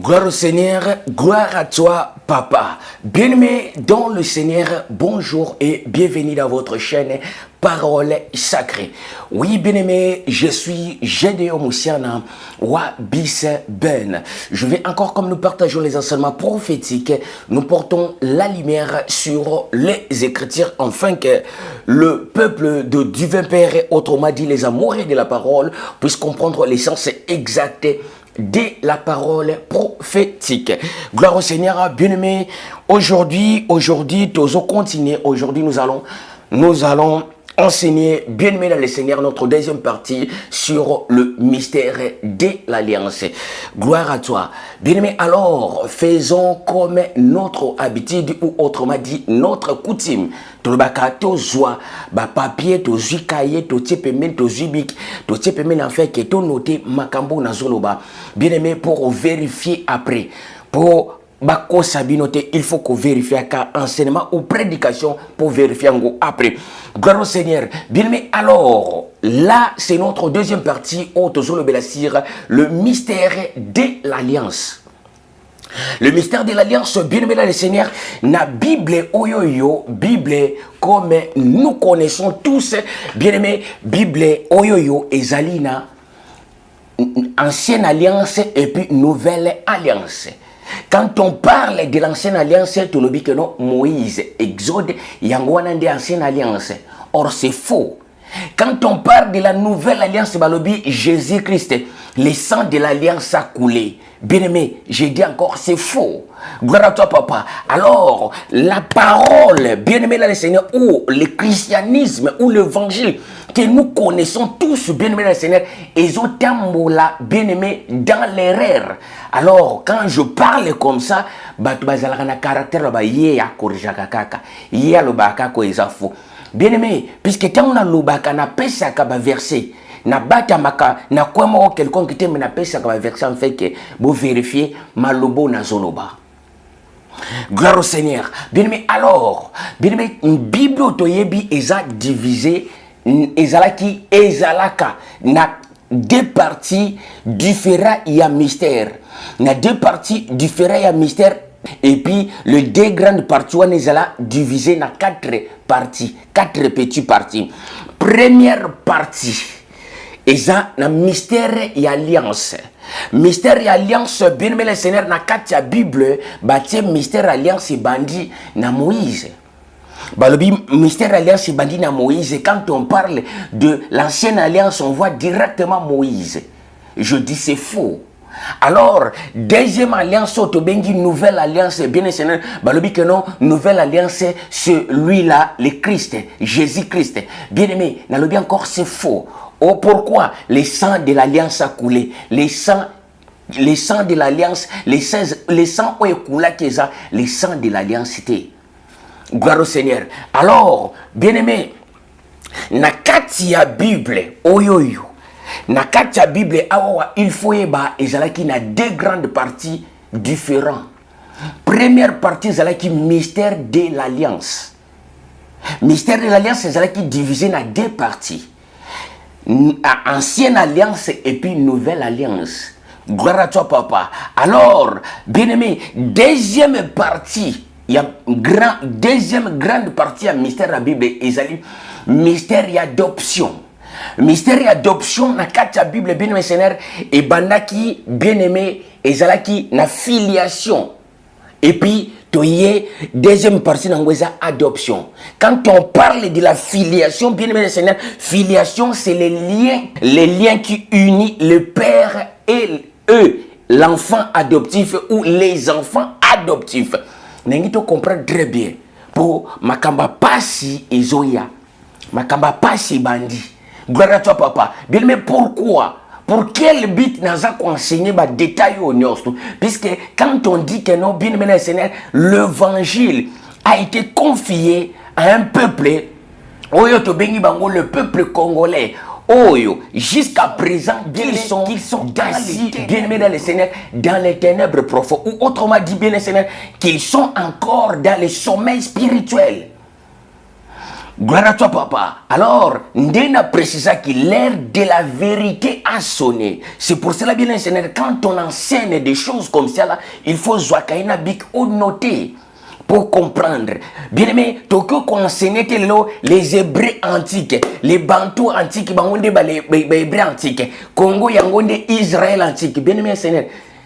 Gloire au Seigneur, gloire à toi, Papa. Bien-aimé dans le Seigneur, bonjour et bienvenue dans votre chaîne Parole Sacrée. Oui, bien-aimé, je suis Gédéon Moussiana, Wabis Ben. Je vais encore, comme nous partageons les enseignements prophétiques, nous portons la lumière sur les Écritures, afin que le peuple de Divin Père, autrement dit les amoureux de la parole, puisse comprendre l'essence exacte de la parole prophétique. Gloire au Seigneur, bien-aimé. Aujourd'hui, nous allons continuer. Aujourd'hui, nous allons enseigner, bien-aimé dans le Seigneur, notre deuxième partie sur le mystère de l'Alliance. Gloire à toi. Bien-aimé, alors, faisons comme notre habitude, ou autrement dit, notre coutume. Tolobaka tozwa ba papier tozwi kaye toziepemen tozwibik toziepemen en fait que to noter makambo na zoloba. Bien-aimé, pour vérifier après, pour bako sabi noter, il faut qu'on vérifie car enseignement ou prédication pour vérifier en gros après. Gloire au Seigneur. Bien-aimé, alors là c'est notre deuxième partie au toujours le mystère de l'Alliance. Le mystère de l'Alliance, bien-aimé dans le Seigneur, la Bible oyoyo, Bible comme nous connaissons tous, bien-aimé, Bible oyoyo et Zalina, ancienne alliance et puis nouvelle alliance. Quand on parle de l'ancienne alliance, tu nous dis que non, Moïse, Exode, Yangwanande, ancienne alliance. Or, c'est faux. Quand on parle de la nouvelle alliance, Balobi, Jésus-Christ, le sang de l'alliance a coulé. Bien-aimé, j'ai dit encore, c'est faux. Gloire à toi, Papa. Alors, la parole, bien-aimé dans le Seigneur, ou le christianisme, ou l'évangile, que nous connaissons tous, bien-aimé dans le Seigneur, ils ont tambola, bien-aimé, dans l'erreur. Alors, quand je parle comme ça, caractère, bien-aimé, puisque quand on a l'obaka, na pesa kaba verset, na bata maka, na quoi moi quelqu'un qui t'aime na pesa kaba verset, en fait que vous vérifiez malobo na zoloba. Gloire au Seigneur. Bien-aimé, alors, bien-aimé, une Bible otoyebi eza divisée, ezalaki, ezalaka, na deux parties différentes, il y a mystère. Na deux parties différentes, il y a mystère. Et puis, les deux grandes parties, on est divisé en quatre parties, quatre petites parties. Première partie, c'est un mystère et alliance. Mystère et alliance, bien aimé le Seigneur, dans la Bible, bâti mystère et alliance et bandit na Moïse. Le mystère et alliance et bandit na Moïse. Et quand on parle de l'ancienne alliance, on voit directement Moïse. Je dis c'est faux. Alors, deuxième alliance, nouvelle alliance, bien Seigneur, que non, nouvelle alliance, celui-là, le Christ, Jésus-Christ. Bien aimé, n'a encore c'est faux. Oh, pourquoi le sang de l'alliance a coulé? Les sangs de l'alliance, les sangs ont coulé, les sangs de l'alliance c'était. Gloire au Seigneur. Alors, bien aimé, na katia Bible, oyoyo. Na katia Bible, il faut ezalaki na deux grandes parties différentes. Première partie, ezalaki mystère de l'alliance. Mystère de l'alliance, ezalaki divisé na deux parties. Ancienne alliance et puis nouvelle alliance. Gloire à toi, Papa. Alors, bien-aimé, deuxième partie, il y a deuxième grande partie à mystère de la Bible, ezali mystère et adoption. Mystère et adoption na katia Bible bien aimé Seigneur et bandaki bien aimé ezalaki na filiation et puis toyé deuxième partie na ngweza adoption. Quand on parle de la filiation bien aimé Seigneur, filiation c'est les liens qui unissent le père et eux, l'enfant adoptif ou les enfants adoptifs. N'engito comprendre très bien pour makamba pasi ezoya makamba pasi bandi. Gloire à toi, Papa. Bien, mais pourquoi? Pour quel but nous avons enseigné des détails au nord? Puisque quand on dit que non, bien, mais Seigneur, l'évangile a été confié à un peuple, le peuple congolais. Jusqu'à présent, qu'ils sont assis, bien aimés dans le Seigneur, dans les ténèbres profondes. Ou autrement dit, bien, Seigneur, qu'ils sont encore dans le sommeil spirituel. Gloire à toi, papa. Alors, Ndena précisa que l'heure de la vérité a sonné. C'est pour cela, bien Seigneur, quand on enseigne des choses comme ça, là, il faut Zwakaina Bik ou noter pour comprendre. Bien aimé, Tokyo qu'on enseignait les Hébreux antiques, les Bantous antiques, les Hébreux antiques, Congo, Yangonde, Israël antique. Bien aimé, Seigneur.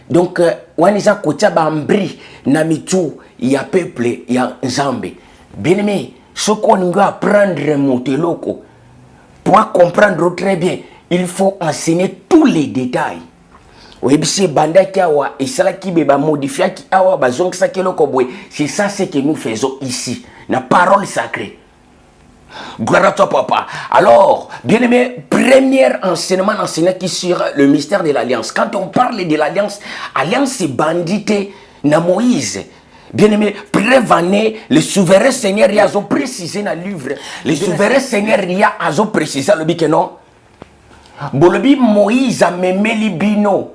Donc, Waniza Kocha Bambri, Namitu, il y a peuple, il y a Zambé. Bien aimé, ce qu'on doit apprendre Monteloko, pour comprendre très bien, il faut enseigner tous les détails. Oui, c'est banda qui awa et cela qui beba modifier qui awa bazong ça qui lokobwe. C'est ça ce que nous faisons ici, la parole sacrée. Gloire à toi, papa. Alors, bien aimé, premier enseignement qui sur le mystère de l'alliance. Quand on parle de l'alliance, alliance c'est bandité na Moïse. Bien aimé, prévenez le souverain Seigneur, il a précisé dans le livre. Le souverain Seigneur, il a précisé le bique non. Bolobi Moïse a memé libino,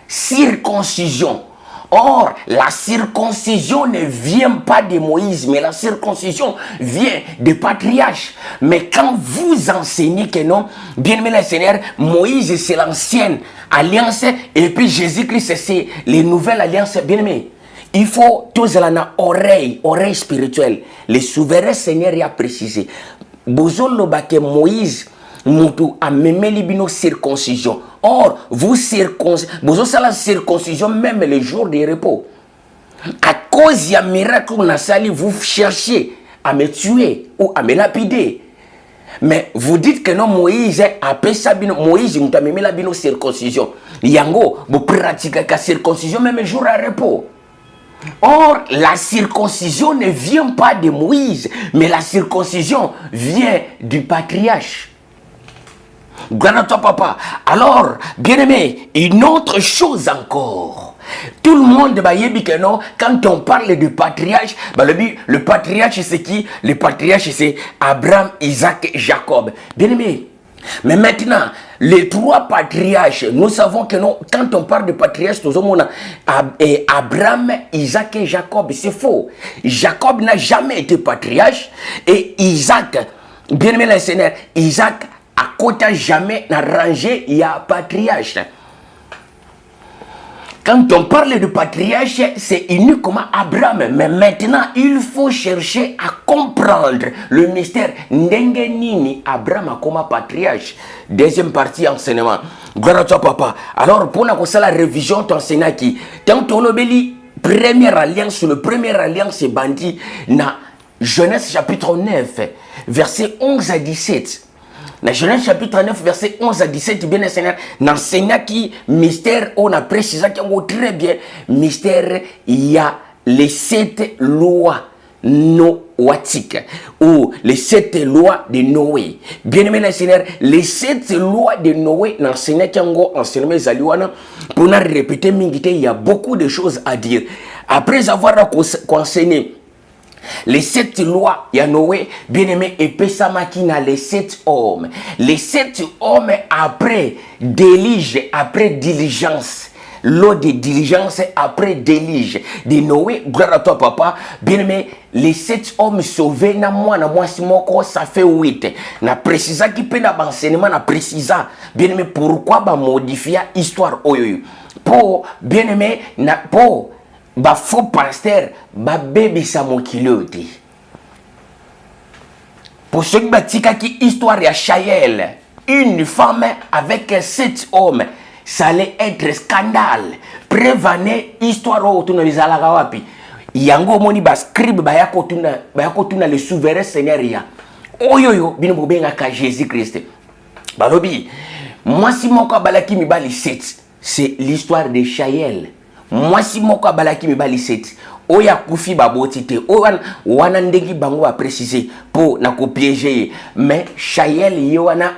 circoncision. Or, la circoncision ne vient pas de Moïse, mais la circoncision vient des patriarches. Mais quand vous enseignez que non, bien aimé le Seigneur, Moïse c'est l'ancienne alliance et puis Jésus-Christ c'est les nouvelles alliances. Bien aimé. Il faut tous la oreille spirituelle. Le souverain Seigneur y a précisé. Bozolo bake Moïse Moutou a même libino circoncision. Or, vous la circoncision même les jours de repos. À cause du miracle vous cherchez à me tuer ou à me lapider. Mais vous dites que non, Moïse a appelé Moïse m'a même la bino circoncision. Yango, vous pratiquez la circoncision même jour à repos. Or, la circoncision ne vient pas de Moïse, mais la circoncision vient du patriarche. Gloire à toi, papa. Alors, bien aimé, une autre chose encore. Tout le monde va dire que non, quand on parle du patriarche, le patriarche c'est qui? Le patriarche c'est Abraham, Isaac, Jacob. Bien aimé. Mais maintenant, les trois patriarches, nous savons que non, quand on parle de patriarches, tout le monde Abraham, Isaac et Jacob, c'est faux. Jacob n'a jamais été patriarche et Isaac, bien aimé le Seigneur, Isaac à côté jamais n'a rangé, il y a patriarche. Quand on parle de patriarche, c'est uniquement Abraham. Mais maintenant, il faut chercher à comprendre le mystère. Ndengenini, Abraham a comme patriarche. Deuxième partie enseignement. Gloire à toi, papa. Alors, pour la révision, ton enseignement qui, tant ton obéli, première alliance, le premier alliance est bandit, na Genèse chapitre 9, verset 11 à 17. Dans Genèse chapitre 9, verset 11 à 17, bien le Seigneur, n'enseigne qui mystère, on a précisé qu'il y a très bien mystère, il y a les 7 lois noatiques ou les 7 lois de Noé. Bien aimé le Seigneur, les 7 lois de Noé, n'enseigne qui a enseigné Zaliwana, pour nous répéter, il y a beaucoup de choses à dire. Après avoir enseigné les 7 lois, il y a Noé, bien-aimé, et Pesamakina, les 7 hommes. Les 7 hommes après diligence. L'eau de diligence après délige. De Noé, gloire à toi, papa. Bien-aimé, les 7 hommes sauvés, na moi, simoko, ça fait 8. Na précisa qui peut na enseignement, na précisa. Bien-aimé, pourquoi ba modifier histoire, oyo. Pour, bien-aimé, pour, ba faux pasteur, ba bébé sa mokiloti. Pour ceux qui batika qui histoire ya Chaël, une femme avec 7 hommes, ça allait être scandale. Prévenez histoire autour de l'Izalaga wapi. Yango moni ba scribe ba yako tuna le souverain Seigneur ya. Oyoyo bino bobenga ka Jésus Christ. Balobi, moi si moko balaki mi bali 7, c'est l'histoire de Chaël. Moi si moko balaki mi bali 7. Oya kufi baboti te. Wana ndegi bango a préciser pour na ko piéger. Mais Chaël yoana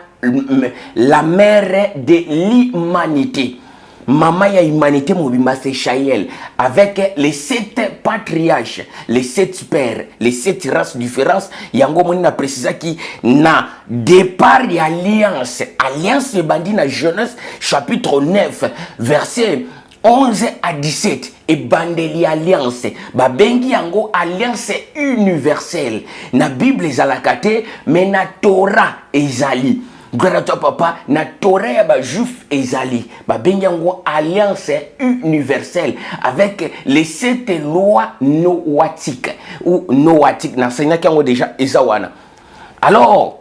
la mère de l'humanité. Maman ya humanité mobimba c'est Chaël avec les 7 patriarches, les 7 pères, les 7 races différentes. Yango moni na précisa qui na départ de alliance bandi na Genèse chapitre 9 verset 11 à 17. et bandeli alliance ba bengi yango alliance universelle na Bible ezalakate mais na Torah ezali gloire à toi papa na Torah ya ba juif ezali ba bengi yango alliance universelle avec les 7 lois noatiques ou noatiques na senya kango déjà ezawana. Alors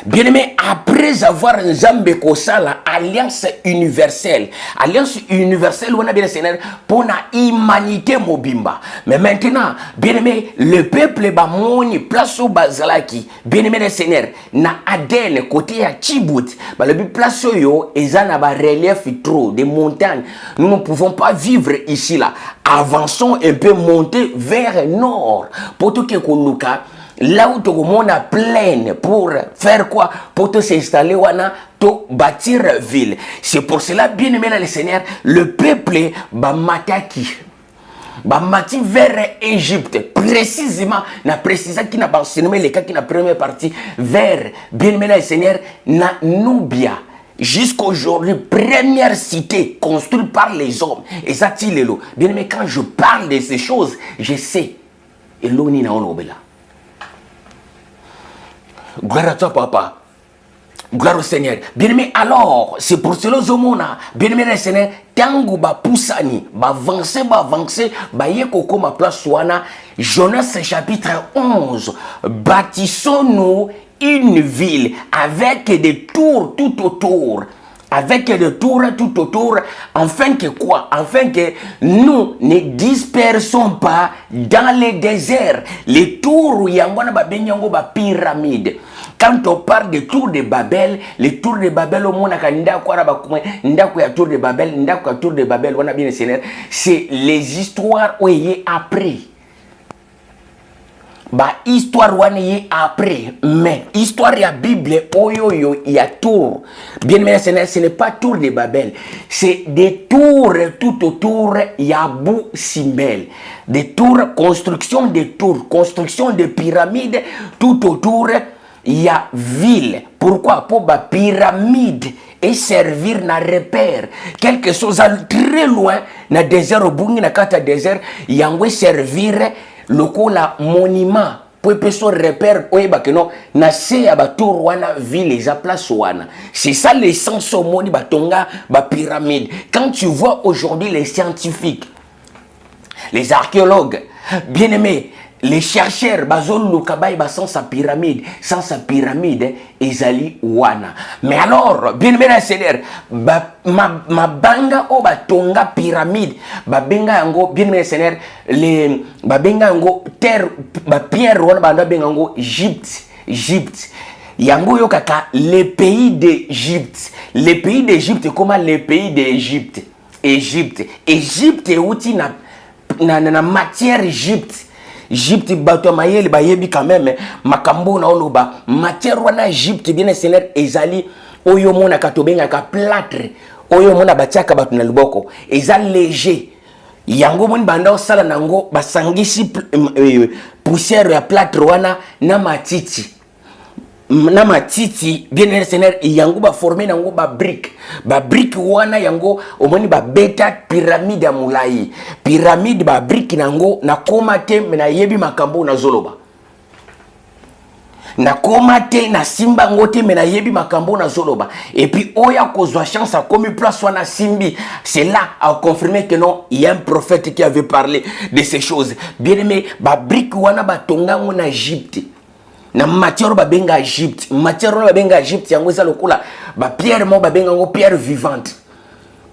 bien-aimé, après avoir Nzambe kosala alliance universelle on a bien Seigneur pour la humanité mobimba. Mais maintenant, bien-aimé, le peuple ba moni place au bazalaki, bien-aimé le Seigneur, na Aden côté à Tchibout, ba le place yo ezana ba relief trop des montagnes. Nous ne pouvons pas vivre ici là. Avançons un peu, monter vers nord pour tout que koluka. Là où tu as plaine pour faire quoi? Pour te s'installer, pour bâtir ville. C'est pour cela, bien aimé le Seigneur, le peuple va mataki vers Égypte. Précisément, na précisant qui n'a pas enseigné les cas qui n'a première partie vers, bien aimé le Seigneur, na Nubia. Jusqu'aujourd'hui, première cité construite par les hommes. Et ça, bien aimé, quand je parle de ces choses, je sais. Et l'eau ni na onobela. Gloire à toi, papa. Gloire au Seigneur. Bien-aimé, alors, c'est pour cela que bien-aimé le Seigneur, tango ba poussani, ba avancer, ba yekoko ma place wana. Jonas chapitre 11. Bâtissons-nous une ville avec des tours tout autour. Avec des tours tout autour, afin que quoi? Afin que nous ne dispersons pas dans les déserts. Les tours, il y a ba pyramide. Quand on parle des tours de Babel, les tours de Babel, au monde, tour de Babel, c'est les histoires où il est après. Ba histoire wane après, mais histoire ya Bible oyoyo ya tour. Bien aimé Seigneur, ce n'est pas tour de Babel, c'est des tours tout autour ya Bou Simbel. Des tours, construction de pyramides tout autour ya ville. Pourquoi? Pour ba pyramide et servir na repère. Quelque chose très loin na désert au bungi na kata désert yangwe servir lokola monument pour peso repère oyeba que non na se ya batour wana ville za place wana. C'est ça l'essence au monde batonga ba pyramide. Quand tu vois aujourd'hui les scientifiques, les archéologues, bien aimés, les chercheurs bazol lukabai ba sans sa pyramide ezali wana. Mais alors bien aimé la Seigneur, ma banga o batonga pyramide ba benga yango bien aimé Seigneur, les ba benga yango terre ba pierre wana ba benga yango Égypte. Yango yo kaka le pays d'Égypte. Le pays d'Égypte comment le pays d'Égypte? Égypte est outil na matière Égypte bato mayele bayebi quand même makambo na oloba matière wana Égypte bien Seigneur ezali oyo mona katobenga ka plâtre oyo mona batiaka bato na liboko ezali léger yango moni banda osala nango basangisi poussière ya plâtre wana na matiti bien Seigneur yango ba former nango ba brique wana yango omoni ba beta pyramide ya mulai pyramide ba brique nango na koma te na yebi makambo na zoloba na koma te na simba ngote na yebi makambo na zoloba et puis oya kozwa chance a comme place wana simbi. C'est là à confirmer que non, il y a un prophète qui avait parlé de ces choses. Bien aimé ba brique wana ba tonga na Égypte na matière ba benga Égypte yango eza lokola ba pierre mo ba benga ngo pierre vivante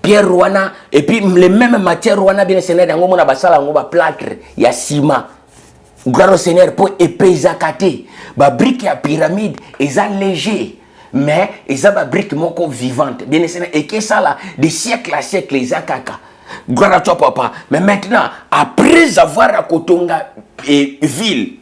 pierre wana et puis les mêmes matières wana bien Seigneur yango mona basala ngo ba plâtre ya ciment. Gloire au Seigneur pour épesa kate ba brique ya pyramide eza léger mais eza ba brique moko vivante bien Seigneur et que ça là de siècle à siècle eza kaka. Gloire à toi papa. Mais maintenant après avoir akotonga ville,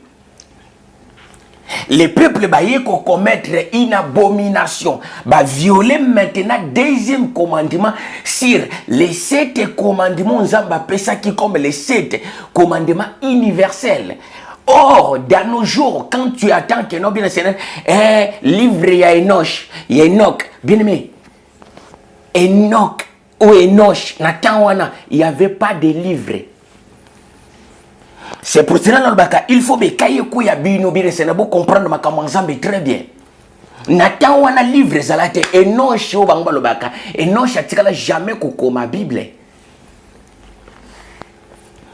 les peuples baillent qu'on commettre une abomination, va violer maintenant deuxième commandement sur les 7 commandements Nzamba pesa qui comme les 7 commandements universels. Or, dans nos jours, quand tu attends que non bien Seigneur, livre ya Enoch, bien aimé, Enoch ou Enoch, il n'y avait pas de livre. C'est pour cela il faut comprendre ma très bien. Nathan wana livre zalate Enoch o bango lobaka Enoch atikala jamais kokoma Bible.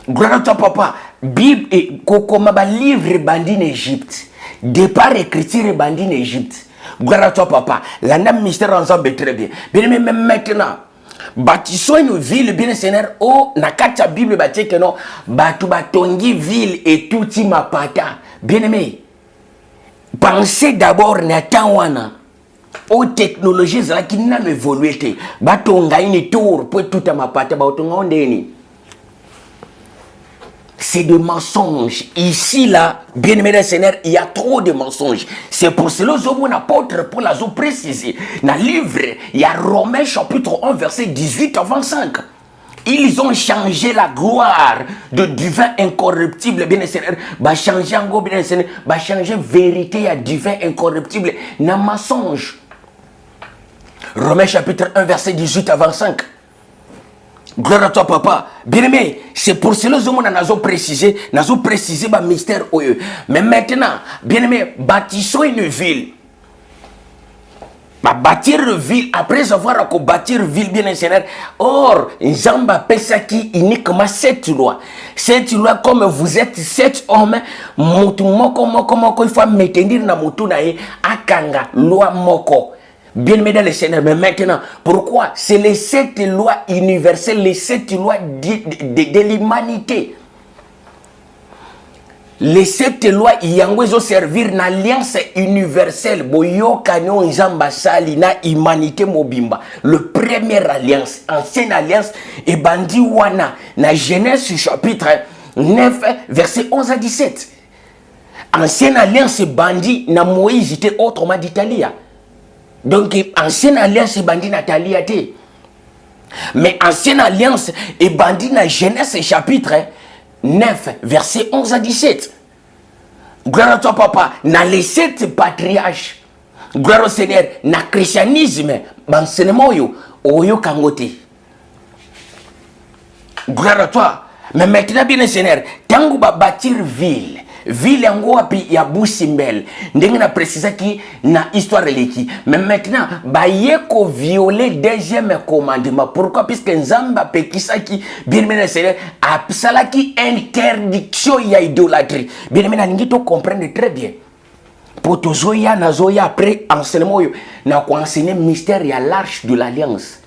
Gloire à toi papa. Bible et kokoma ba livre bandi en Égypte. Départ écriture bandi en Égypte. Gloire à toi papa. La nam mystère ensemble très bien. Bien même maintenant. Bâtissons une ville bien Seigneur. Oh nakata Bible batie que non batu batongi ville et tout ma pata. Bien aimé. Pensez d'abord Nathan wana aux technologies qui n'ont évolué. Batonga une tour pour tout à ma pata batonga ondeni. C'est des mensonges. Ici là, bien aimé Seigneur, il y a trop de mensonges. C'est pour cela que mon apôtre pour la zone précisée. Dans le livre, il y a Romains chapitre 1 verset 18 à 25. Ils ont changé la gloire de divin incorruptible, bien Seigneur. Bah changer en go, bien Seigneur. Bah changer vérité à divin incorruptible. N'a mensonge. Romains chapitre 1 verset 18 à 25. Gloire à toi papa. Bien aimé, c'est pour cela que nous avons précisé le mystère. Mais maintenant, bien aimé, bâtissons une ville. Bâtir une ville, après avoir bâtir une ville bien Seigneur. Or, Nzamba Pesaki uniquement 7 lois. 7 lois comme vous êtes 7 hommes, il faut maintenir na mutu na ye akanga loi moko. Bien aimé dans le Seigneur, mais maintenant, pourquoi? C'est les 7 lois universelles, les 7 lois de l'humanité. Les 7 lois yango servir na alliance universelle boyoka nyo nzamba sali na humanité mobimba. Le première alliance, ancienne alliance et bandi wana na Genèse chapitre 9 verset 11 à 17. Ancienne alliance bandi na Moïse était autrement d'Italie. Donc ancienne alliance bandi na Talia te. Mais ancienne alliance et bandi na Genèse chapitre 9 verset 11 à 17. Gloire à toi papa. Dans les 7 patriarches. Gloire au Seigneur. Dans le christianisme. L'enseignement oyo kangote. Gloire à toi. Mais maintenant bien le Seigneur. Tango ba bâtir ville. Ville yango api ya Boussimbel. Ndengi na précisa ki na histoire leki. Mais maintenant, ba yeko violer deuxième commandement. Pourquoi? Puisque Nzamba pekisa ki bien mené Seigneur a sala ki interdiction ya idolâtrie. Bien mené ningi to comprendre très bien. Pour tozoya na zoya après enseignement yo na ko enseigner mystère ya l'arche de l'alliance.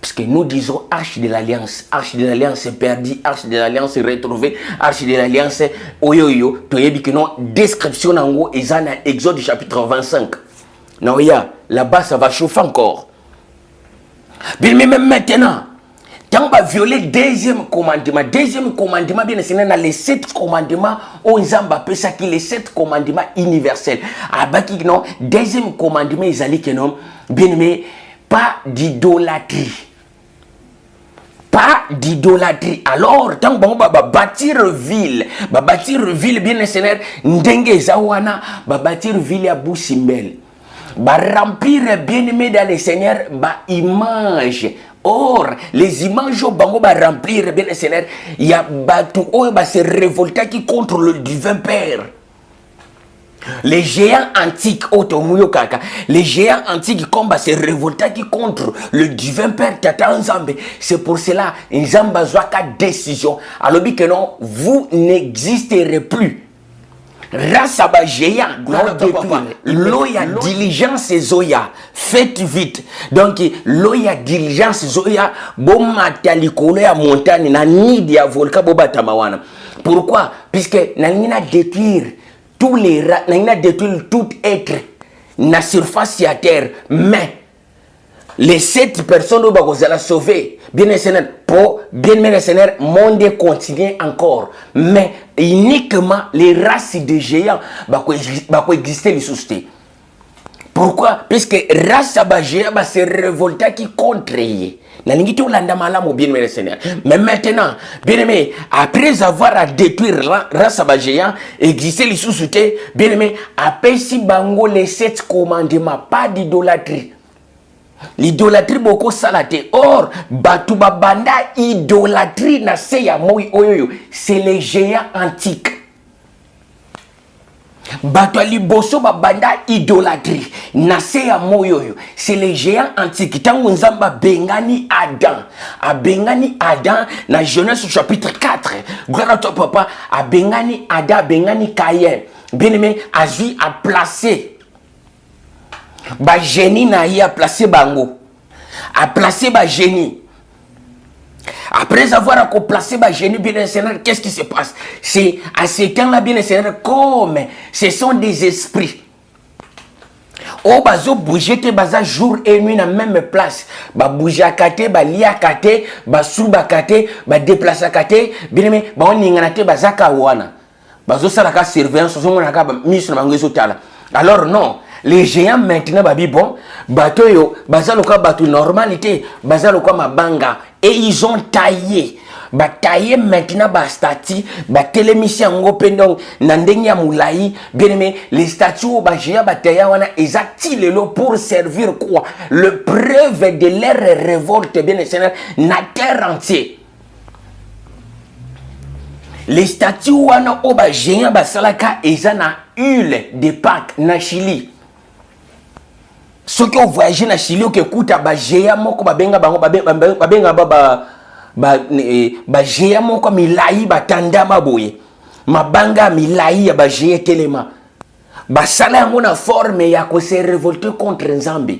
Parce que nous disons arche de l'alliance. Arche de l'alliance perdue, arche de l'alliance retrouvée, arche de l'alliance oyoyo. Tu as dit que non, description en gros, et ça dans Exode chapitre 25. Non, là-bas ça va chauffer encore. Mais même maintenant, quand on va violer deuxième commandement, bien c'est dans les 7 commandements, on zamba peut ça qui les 7 commandements universels. Ah bah qui non, deuxième commandement, ils allaient que non, bien mais pas d'idolâtrie. Pas d'idolâtrie. Alors, tant que bâtir ville, bien Seigneur, ndenge zawana, bâtir ville à Boussimbel, remplir bien aimé dans le Seigneur, image. Or, les images au bango remplir bien le Seigneur, il y a batou se révolter qui contre le divin Père. Les géants antiques, les géants antiques combattent se révolter qui contre le divin Père Tata Nzambe. C'est pour cela Nzamba Zwaka décision. Alors que non, vous n'existerez plus. Race à géant, l'oya diligence zoya, faites vite. Donc l'oya diligence zoya, bon matalikolo ya montagne na nidi ya volcan bobatamawana. Pourquoi? Puisque n'a détruire tous les rats, n'a détruire tout être na surface à terre, mais les 7 personnes vous allez sauver, bien Seigneur, pour bien Seigneur, monde continue encore, mais uniquement les races de géants va exister les sociétés. Pourquoi? Puisque race à géant va se révolter qui contre eux. Mais maintenant, bien aimé, après avoir à détruire la race à géant, exister les sociétés, bien aimé, après si bango les 7 commandements, pas d'idolâtrie. L'idolâtrie beaucoup salate. Or, batu babanda idolâtrie na se ya moi oyoyo. C'est les géants antiques. Batu liboso babanda idolâtrie na se ya moi oyoyo. C'est les géants antiques. Tango nzamba bengani Adam. A bengani Adam na Genèse chapitre 4. Gloire à toi papa. A bengani Adam, bengani Caïn. Bien-aimé, Azui a placé ba génie na y a placé bango, a placé ba génie. Après avoir placé ba génie, bien Seigneur, qu'est-ce qui se passe? C'est à ce temps-là, bien Seigneur, comme ce sont des esprits. Oh, bazo bouger te baza jour et nuit na même place. Ba bouger kate, ba lia kate, ba souba kate, ba déplacer kate, bien aimé, ba on ningana te baza kawana. Bazo salaka surveillance, so monaka ba mission na mangezo tala. Alors non. Les géants maintenant, babi bon, bateau yo, bazalo quoi bateau normalité, bazalo quoi ma banga, et ils ont taillé, taillé maintenant ba stati, télémission ngo pendong, nandenya moulaï, bien aimé, les statues ba géants bataya wana, exacti lelo pour servir quoi? Le preuve de leur révolte, bien aimé, na terre entière. Les statues wana oba géants ba salaka, ils na huile de Pâques, na Chili. Ceux qui ont voyagé na Chili qui écoutent ba géant moko ba benga bango ba benga ba géant moko milai ba tanda maboye mabanga milai ya ba géant telema ba sala yango na forme ya ko se révolter contre Nzambe.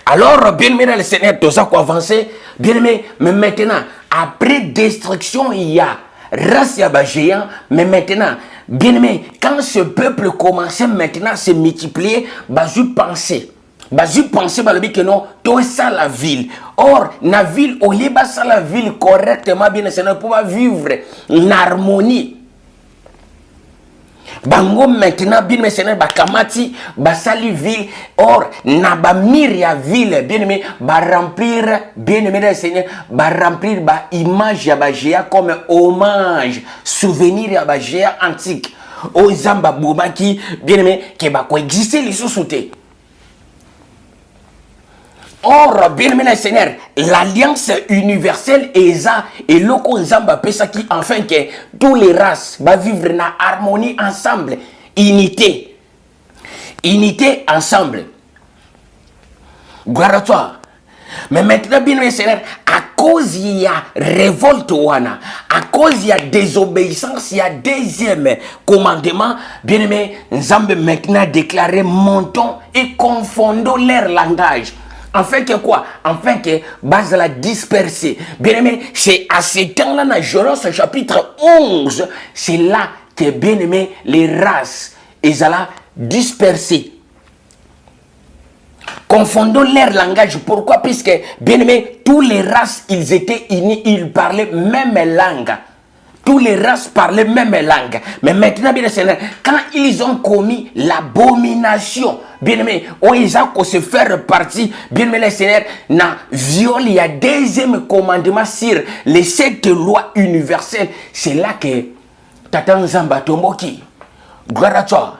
Alors bien aimé le Seigneur tout ça quoi avancer bien aimé mais maintenant après destruction il y a race ya ba géant mais maintenant bien aimé, quand ce peuple commençait maintenant à se multiplier, bazu pensait que non, tout ça la ville. Or, la ville, au lieu de la ville correctement, bien sûr, pour vivre en harmonie. Bango maintenant, bien sûr, bakamati, basali ville. Or, na ba miria ville, bien aimé, ba remplir, bien aimé, Seigneur, ba remplir ba image ya ba géant comme hommage, souvenir ya ba géant antique. O zamba boubaki, bien aimé, qui va coexister les sous-soutés. Or, bien aimé, Seigneur, l'alliance universelle est ça, et l'oko zamba pesa qui, enfin, que tous les races va vivre en harmonie ensemble, unité ensemble. Gloire à toi. Mais maintenant, bien aimé, Seigneur, à cause il y a révolte wana, à cause il y a désobéissance, il y a deuxième commandement, bien aimé, Nzambe maintenant déclaré montons et confondons leur langage. Enfin que quoi? Enfin que base la disperser. Bien aimé, c'est à ce temps-là, dans Genèse chapitre 11, c'est là que bien aimé, les races, ils allaient disperser. Confondons leur langage. Pourquoi? Puisque, bien aimé, tous les races, ils étaient unis, ils parlaient même langue. Tous les races parlaient même langue. Mais maintenant, bien aimé, quand ils ont commis l'abomination, bien aimé, où ils ont se faire partie, bien aimé, Seigneur, na viol, il y a deuxième commandement sur les 7 lois universelles. C'est là que Tata Nzamba Tomboki, gloire à toi.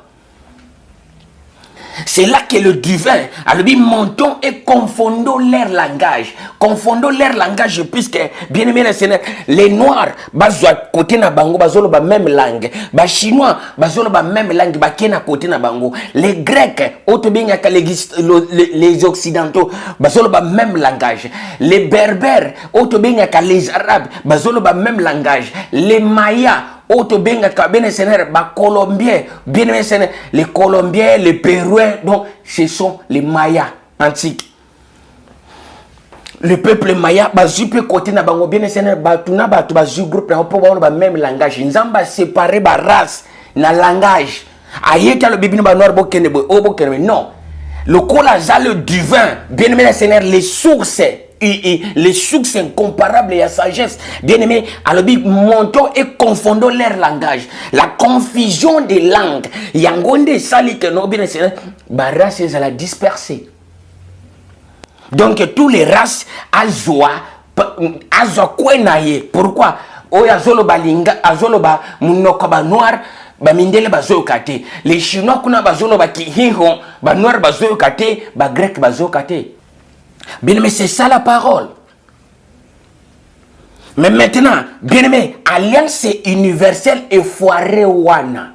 C'est là que le divin a dit montons et confondons leur langage. Confondons leur langage puisque, bien aimé le Seigneur, les Noirs, bazwa côté na bango, bazolo ba même langue. Ba Chinois, bazolo ba même langue, ba kena côté na bango. Les Grecs, autobengaka les Occidentaux, bazolo ba même langage. Les Berbères, autobengaka les Arabes, bazolo ba même langage. Les Mayas, auto benga kabene Seigneur, ba Colombiens, bien aimé Seigneur, les Colombiens, les Péruins, donc ce sont les Mayas antiques. Le peuple Maya, ba jupe côté na bango bien Seigneur, ba tuna ba tu ba ju groupe na po ba même langage. Nzamba séparer ba race na langage. Ayeta le bibino ba noir bokene bo obokene non. Le cola za le divin, bien aimé Seigneur, les sources et les sources incomparables et la sagesse. Bien-aimés, alors montons et confondons leur langage. La confusion des langues. Yangonde sali que nos bien race à la disperser. Donc tous les races azoa kwenaye. Pourquoi? Oya zolo balinga azolo ba munoko ba noir bamindele bazoyoka te. Les Chinois kuna bazono bakihiho, ba noir bazoyoka te, ba grec bazoyoka te. Bien aimé, c'est ça la parole. Mais maintenant, bien aimé, alliance universelle et foirée wana.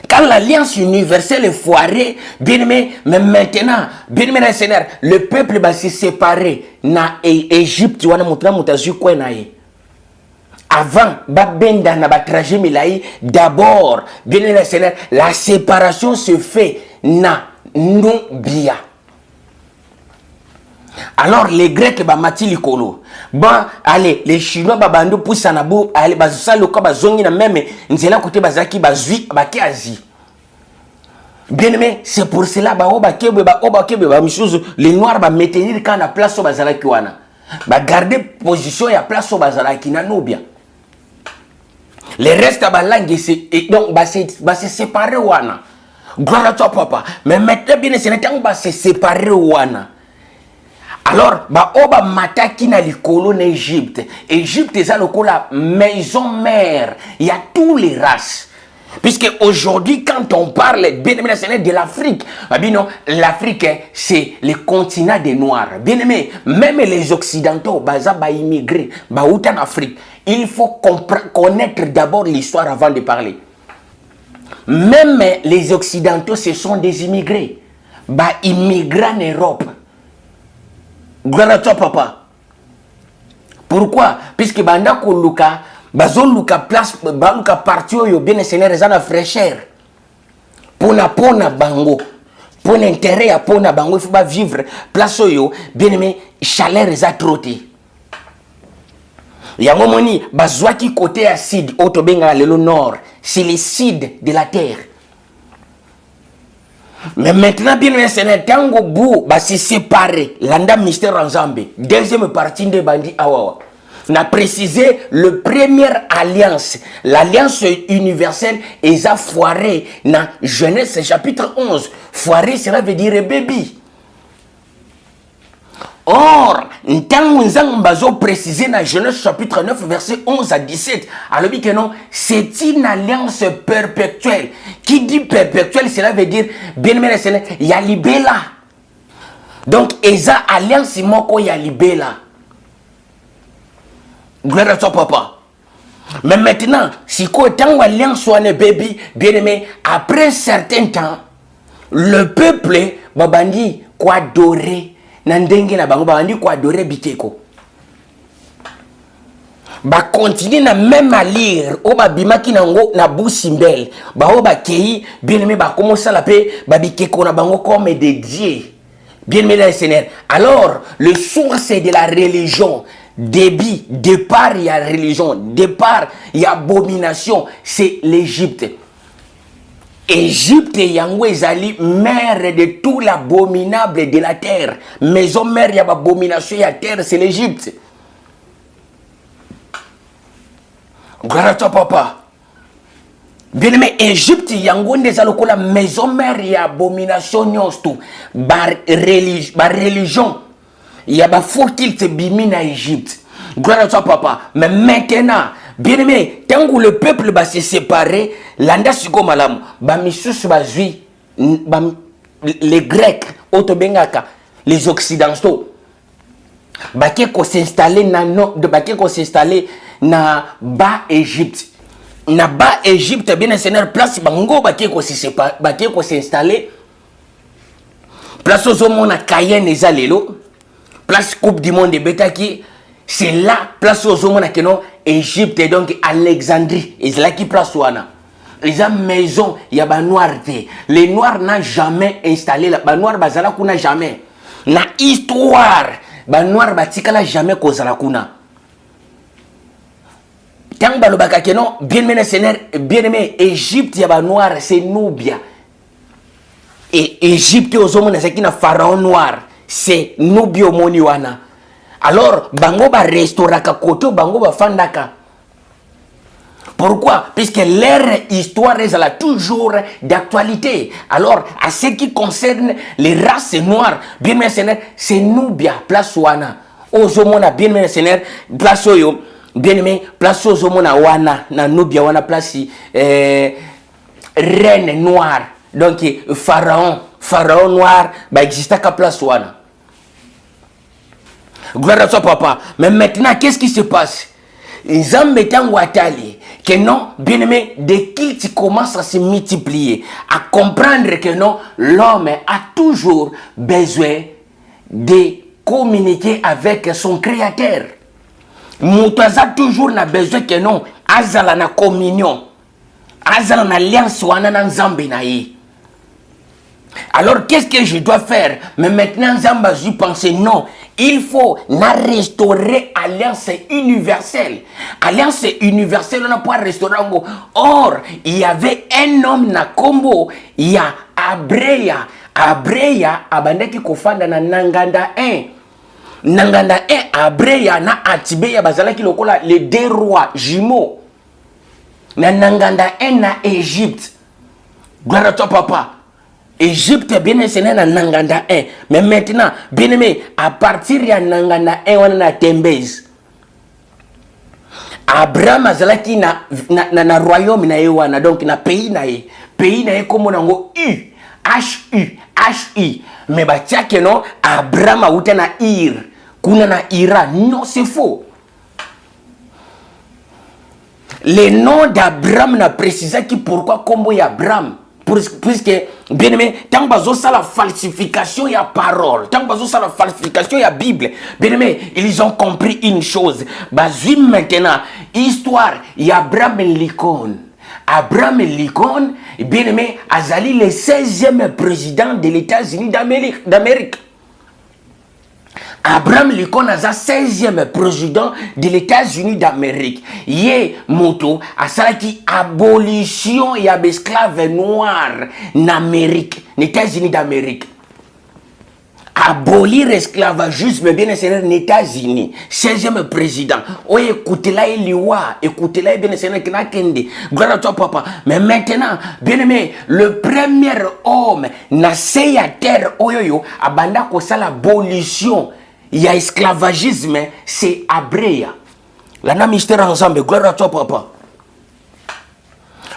Quand l'alliance universelle est foirée, bien aimé, mais maintenant, bien aimé, Seigneur, le peuple va se séparer. Na Égypte, wana mutna mutazu kwe na ye. Avant, babenda na batrajet milai, d'abord, bien aimé, Seigneur, la séparation se fait na Nubia. Alors les Grecs bamati likolo. Bon, allez, les Chinois babando poussa na bo, allez bazalo ka bazongi na même nzela côté bazaki bazui baki Asie. Bien aimé, c'est pour cela ba obakebe ba misuse les noirs ba maintenir quand na place bazalaki wana. Ba garder position ya place bazalaki na Nubia. Les restes ba langue c'est donc ba se séparer wana. Gloire à toi papa. Mais maintenant bien c'est temps ba se séparer wana. Alors, oba mataki na likolo na Égypte. Égypte est la maison mère. Il y a tous les races. Puisque aujourd'hui, quand on parle bien aimé de l'Afrique, l'Afrique c'est le continent des Noirs. Bien aimé, même les Occidentaux, ba immigrés, en Afrique, il faut connaître d'abord l'histoire avant de parler. Même les Occidentaux, ce sont des immigrés. Immigrés en Europe. Gloire à toi, papa. Pourquoi? Puisque banda ko luka, bazon luka place, baluka parti yo bien seigneur ezana fraîcheur. Pona bango. Pour intérêt à pona bango, il faut pas vivre place yo bien aimé chaleur eza troté. Yango moni bazwaki côté acide otobenga lelo nord, c'est le sud de la terre. Mais maintenant, bien le Seigneur, tango bou, se séparer. Landa mystère en Zambie. Deuxième partie de Bandi Awawa. On a précisé le première alliance. L'alliance universelle est à foiré. Dans Genèse chapitre 11. Foiré, cela veut dire baby. Or, tant nous avons précisé dans Genèse chapitre 9, verset 11 à 17, alors que non, c'est une alliance perpétuelle. Qui dit perpétuelle, cela veut dire, bien aimé, il y a libella. Donc, esa alliance moko ya libella. Gloire à toi, papa. Mais maintenant, si quand alliance soit ne baby, bien aimé, après un certain temps, le peuple, babandi, quoi doré. Nandenge na bango ba ndi ko adorer biteko ba continue na même à lire o ba bimaki nango na busimbel ba o ba kei bien aimé ba commencer la paix ba biteko na bango comme des dieux bien aimé le Seigneur. Alors le source de la religion débit départ il y a religion départ il y a abomination c'est l'Égypte. Égypte yango ezali mère de tout l'abominable de la terre. Maison mère ya abomination ya terre, c'est l'Égypte. Gloire à toi papa. Bien aimé, Égypte yango ndezalo ko la maison mère ya abomination nyonsto. Ba religion. Ya ba faut qu'il te bimi na Égypte. Gloire à toi papa. Mais maintenant, bien aimé, tant que le peuple va se séparer, l'anda siko malamu, ba misus bazui, les Grecs, otobengaka, les Occidentaux, baki ko s'installer na bas Égypte. Na bas Égypte, bien un seigneur place bango baki ko s'installer. Place aux hommes na Cayenne ezalelo, place Coupe du monde de Betaki. C'est là, place aux hommes qui non Égypte et donc Alexandrie. Et c'est là qui place wana. Les maison, il y a des noirs. Les noirs n'ont jamais installé la. Les noirs bazala kuna jamais. Na histoire, les noirs batikala jamais kozala kuna. Tant balobaka que non, bien aimé Seigneur, bien aimé Égypte, il y a des noirs, c'est Nubia. Et Égypte aux hommes qui na pharaon noir, c'est Nubio moni wana. Alors, bango ba restauraka koto, bango ba fandaka. Pourquoi? Puisque leur histoire est toujours d'actualité. Alors, à ce qui concerne les races noires, bien mes seigneurs, c'est Nubia, place wana. Ozomona, bien mes seigneurs, place oyo, bien aimé place aux mona wana na nubia wana place reine noire donc pharaon noir bah existe qu'à place wana. Gloire à toi papa. Mais maintenant qu'est-ce qui se passe? Ils ont mis en Watali que non, bien aimé, des cultes commencent à se multiplier, à comprendre que non, l'homme a toujours besoin de communiquer avec son créateur. Moutaza toujours n'a besoin que non, azala na communion, azala na alliance wana na nzambe na ye. Alors qu'est-ce que je dois faire? Mais maintenant Zamba je pense non, il faut restaurer alliance universelle. Alliance universelle on n'a pas restaurer. Or il y avait un homme na Kombo, il y a Abreya abandaki kofanda na Nanganda 1. Nanganda 1 Abreya na Atibeya bazalaki lokola les deux rois jumeaux. Na Nanganda 1 na Égypte. Gloire à toi papa. Égypte bien aimé na Nanganda 1. Mais maintenant, bien aimé, à partir de Nanganda 1 on a Tembez. Abraham azalaki na royaume na yewana donc na pays na ye. Pays na ye comme nango HU. Mais ba tiake non Abraham a uta na Ir. Kuna na Ira. Non, c'est faux. Le nom d'Abraham n'a précisé qui pourquoi combo y Abraham. Puisque, bien aimé, tant que ça la falsification, il y a parole. Tant que ça la falsification, il y a Bible. Bien aimé, ils ont compris une chose. Bazui maintenant, histoire, il y a Abraham Lincoln. Abraham Lincoln, bien aimé, Azali, le 16e président de l'États-Unis d'Amérique. Abraham Lincoln a 16e président de l'États-Unis d'Amérique. Yé moto a ça qui abolition et esclaves noirs en Amérique, les États-Unis d'Amérique. Abolir l'esclavagisme bien sûr aux États-Unis. 16e président. Oh écoutez là il écoutez là bien sûr que na kende. Gloire à toi papa. Mais maintenant, bien aimé, le premier homme na à terre oyoyo abanda ko ça l'abolition. Il y a esclavagisme, c'est Abreya. La na mystère ensemble, gloire à toi papa.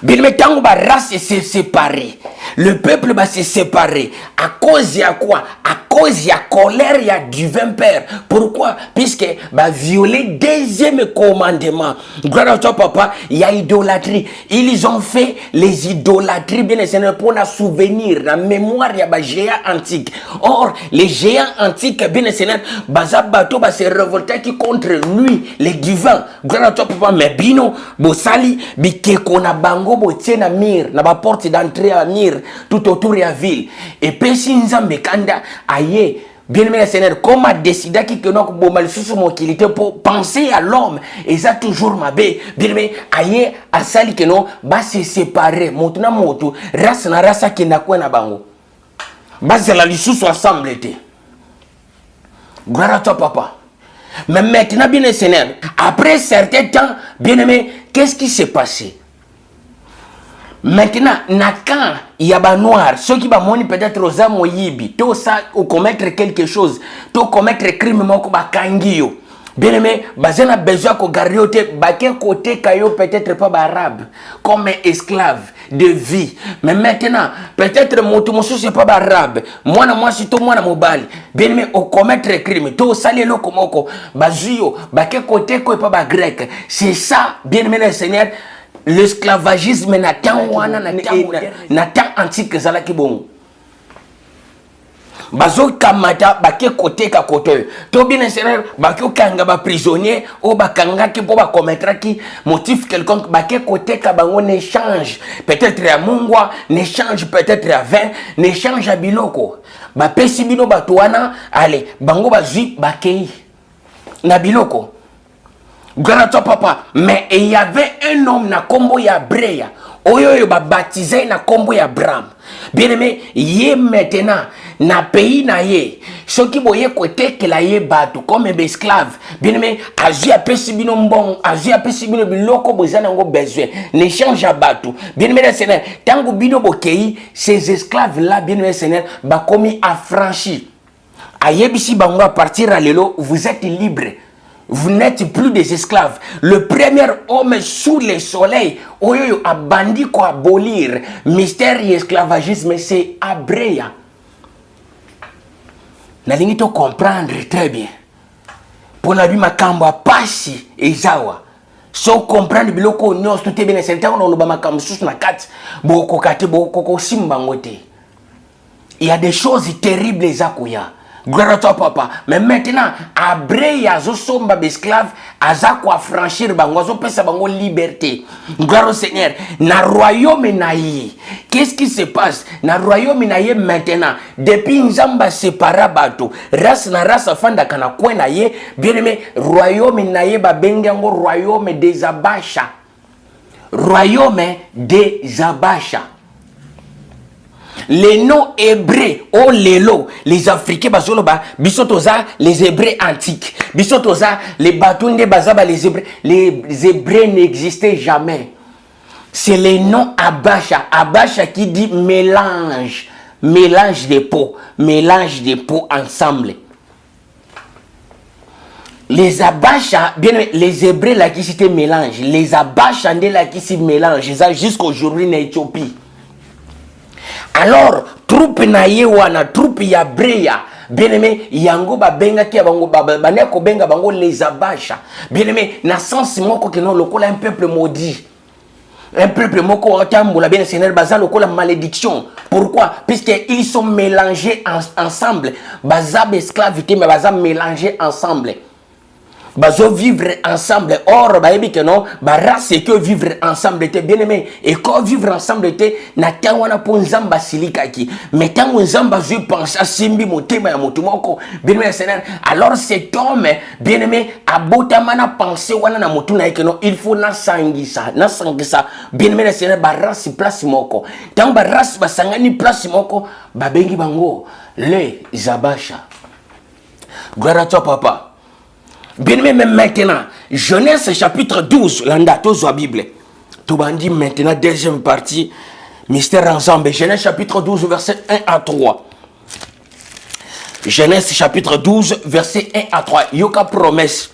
Bien mais tant que la race s'est séparée, le peuple va se séparer. À cause de quoi? À cause de la colère, il y a du vin père. Pourquoi? Puisque va violer deuxième commandement. Gloire à toi papa, il y a idolâtrie. Ils ont fait les idolâtries bien sûr pour la souvenir, la mémoire, il y a des géants antiques. Or, les géants antiques bien sûr, bazabato va se révolter contre lui, les divins. Gloire à toi papa, mais bino, bosali, bikekona bango. Na mir na ba porte d'entrée à mir tout autour de la ville et pesi nzambe kanda aye bien aimé Seigneur comme a décidé que non ko bomal susu mo kilité pour penser à l'homme et ça toujours mabe bien aimé aye asali que non ba se séparer moto na moto race na race qui na kwa na bango base la lisusu ensemble té. Gloire à toi papa. Mais maintenant bien aimé Seigneur après certain temps bien aimé qu'est-ce qui s'est passé? Maintenant, quand il y a des noirs, ceux qui vont peut-être aux âmes yibi, tout ça, ou commettre quelque chose, tout commettre crime, kangio. Bien aimé, bazana besoin qu'on garde baké côté kayo peut-être pas arabe, comme esclave de vie. Mais maintenant, peut-être mon c'est pas arabe. Moi c'est tout moi na mobile. Bien aimé, on commettre crime, tout ça les lokomoko, bazio, baké côté ko pas grec. C'est ça, bien aimé le Seigneur. L'esclavagisme n'attend wana n'attend antique zalaki bon. Bazo kamata bake côté ka côté. To bien sérieux bake kanga ba prisonnier ou bakanga ki pour ba commettre qui motif quelconque bake côté ka bango échange. Peut-être à mungwa, n'échange peut-être à 20, n'échange à biloko. Ba pesi bino batuana, allez, bango bazui bakei na biloko. Gloire à toi papa, mais il y avait un homme na kombo ya Abreya. Oyo ba baptisé na kombo ya Abraham. Bien aimé, yé maintenant na pays na ye. Ceux qui voyaient côté que la ye batu comme esclave. Bien aimé, azu apesi bino mbon, azu apesi bino biloko bozana ngo besoin. N'échange à batu. Bien aimé Seigneur, tango bino bokei, ces esclaves là bien aimé Seigneur, ba komi affranchi. Ayebisi bango à partir à lelo, vous êtes libre. Vous n'êtes plus des esclaves. Le premier homme sous le soleil, oyo a bandi ko abolir mystère et esclavagisme, c'est Abreya. Nalingi to comprendre très bien. Pour la vie makambo a pasi ezawa. So comprendre biloko nyos tout est bien c'est temps on ba makambo sous na kat boko kate boko simba ngote. Il y a des choses terribles ezakuya. Gloire à toi papa. Mais maintenant, Abreya zo somba esclave aza ko affranchir bango zo pesa bango liberté. Gloire au Seigneur. Na royaume naïe. Qu'est-ce qui se passe? Na royaume naïe maintenant. Depuis Nzamba separa bato. Race na race fanda kana kwen naïe. Bien aimé, royaume naïe ba bengango royaume des Abasha. Royaume des Abasha. Les noms hébreux, oh lélo, les Africains, bisotoza, les Hébreux antiques, bisotoza, les Batunde Bazaba, les Hébreux n'existaient jamais. C'est les noms Abasha, Abasha qui dit mélange, mélange des peaux ensemble. Les Abasha, bien les Hébreux là qui s'étaient mélange, les Abasha là qui s'y mélangent, ça jusqu'aujourd'hui en Éthiopie. Alors, troupe na yewana, troupe ya Breya, bien aimé, yango ba benga ki bango baneko benga bango les Abasha. Bien aimé, na sens moko que non lokola un peuple maudit. Un peuple moko otambola bien Seigneur baza lokola malédiction. Pourquoi? Puisqu'ils sont mélangés ensemble. Bazab esclavité mais bazab mélangés ensemble. Bazo vivre ensemble. Or, baebi que non, race c'est que vivre ensemble était bien aimé. Et quand vivre ensemble était, na tawana po nzamba silika ki. Mais tant nzamba je pense à simbi motema ya motumoko. Bien aimé Seigneur. Alors cet homme, bien aimé, a botamana pensé wana na motuna que non, il faut na sangisa. Bien aimé Seigneur, race place moko. Tant race basangani place moko, bengi bango les Abasha. Gloire à toi papa. Bien aimé, même maintenant, Genèse chapitre 12, l'andato la Bible. Tout le monde dit maintenant, deuxième partie, mystère ensemble. Genèse chapitre 12, verset 1 à 3. Genèse chapitre 12, verset 1 à 3. Il y a promesse.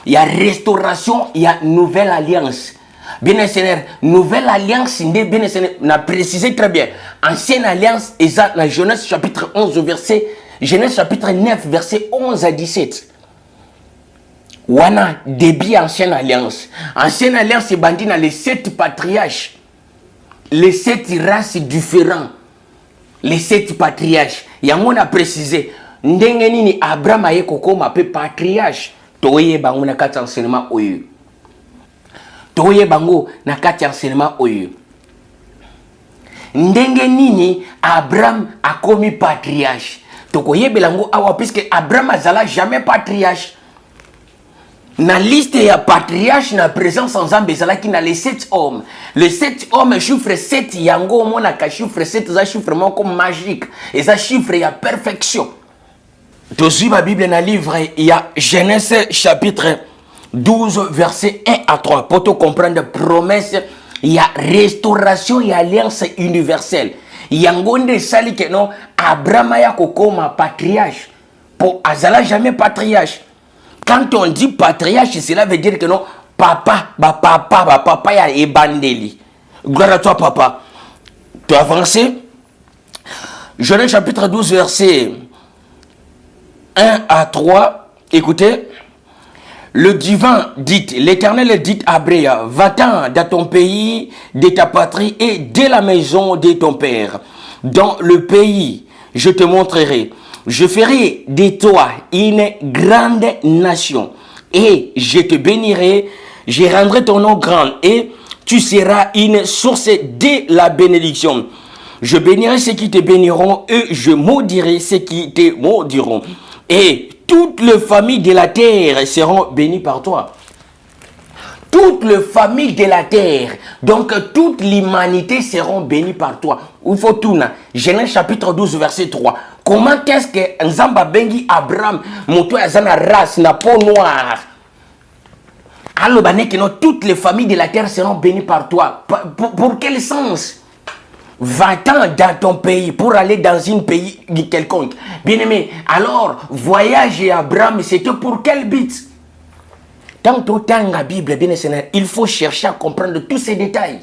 Il y a restauration, il y a nouvelle alliance. Bien Seigneur, nouvelle alliance, bien Seigneur, on a précisé très bien. Ancienne alliance, et ça, dans Genèse chapitre 11, verset, Genèse chapitre 9, verset 11 à 17. Wana début ancienne alliance. Ancienne alliance c'est bandit dans les 7 patriarches. Les 7 races différentes. Les 7 patriarches. Yango a précisé. Ndenge nini Abraham aye kokoma pe patriarche. Toye bango na kati enseignement oyo. Toye bango na kati enseignement oyo. Ndenge nini Abraham a commis patriarche. Tokoye belango awa puisque Abraham azala jamais patriarche. Na liste ya patriarche na présence ensemble ezala qui na les 7 hommes. Les 7 hommes chiffre 7 yango mona ka chiffre 7 za chiffre moko magique. Et ça chiffre ya perfection. Tozi la Bible na livre il y a Genèse chapitre 12 verset 1 à 3 pour te comprendre promesse il y a restauration et alliance universelle. Yango nde sali que non Abraham ya kokoma patriarche. Pour azala jamais patriarche. Quand on dit patriarche, cela veut dire que non, papa y a ebandeli. Gloire à toi, papa. Tu as avancé. Genèse chapitre 12, verset 1 à 3. Écoutez. Le divin dit, l'Éternel dit à Abreya, va-t'en dans ton pays, de ta patrie et de la maison de ton père. Dans le pays, je te montrerai. Je ferai de toi une grande nation et je te bénirai, je rendrai ton nom grand et tu seras une source de la bénédiction. Je bénirai ceux qui te béniront et je maudirai ceux qui te maudiront. Et toutes les familles de la terre seront bénies par toi. Toutes les familles de la terre, donc toute l'humanité seront bénies par toi. Il faut tout. Genèse chapitre 12, verset 3. Comment qu'est-ce que Nzamba bengi Abraham, moto azana race, na peau noire? Alors, toutes les familles de la terre seront bénies par toi. Pour quel sens? Va-t'en dans ton pays pour aller dans un pays quelconque. Bien aimé, alors, voyager Abraham, c'était pour quel but? Tant autant la Bible, bien Seigneur, il faut chercher à comprendre tous ces détails.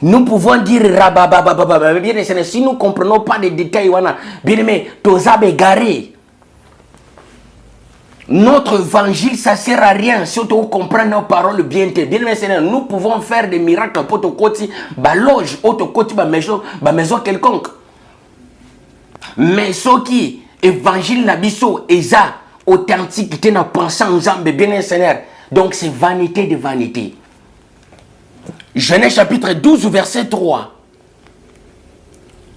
Nous pouvons dire bien Seigneur, si nous ne comprenons pas les détails, bien aimé, tous égarés. Notre évangile, ça ne sert à rien si on comprend nos paroles bien. Bien aimé Seigneur, nous pouvons faire des miracles pour te côté, loge, autre côté, maison quelconque. Mais ce qui évangile nabiso et ça authenticité na pensant en Zambé bien Seigneur. Donc c'est vanité de vanité. Genèse chapitre 12 verset 3.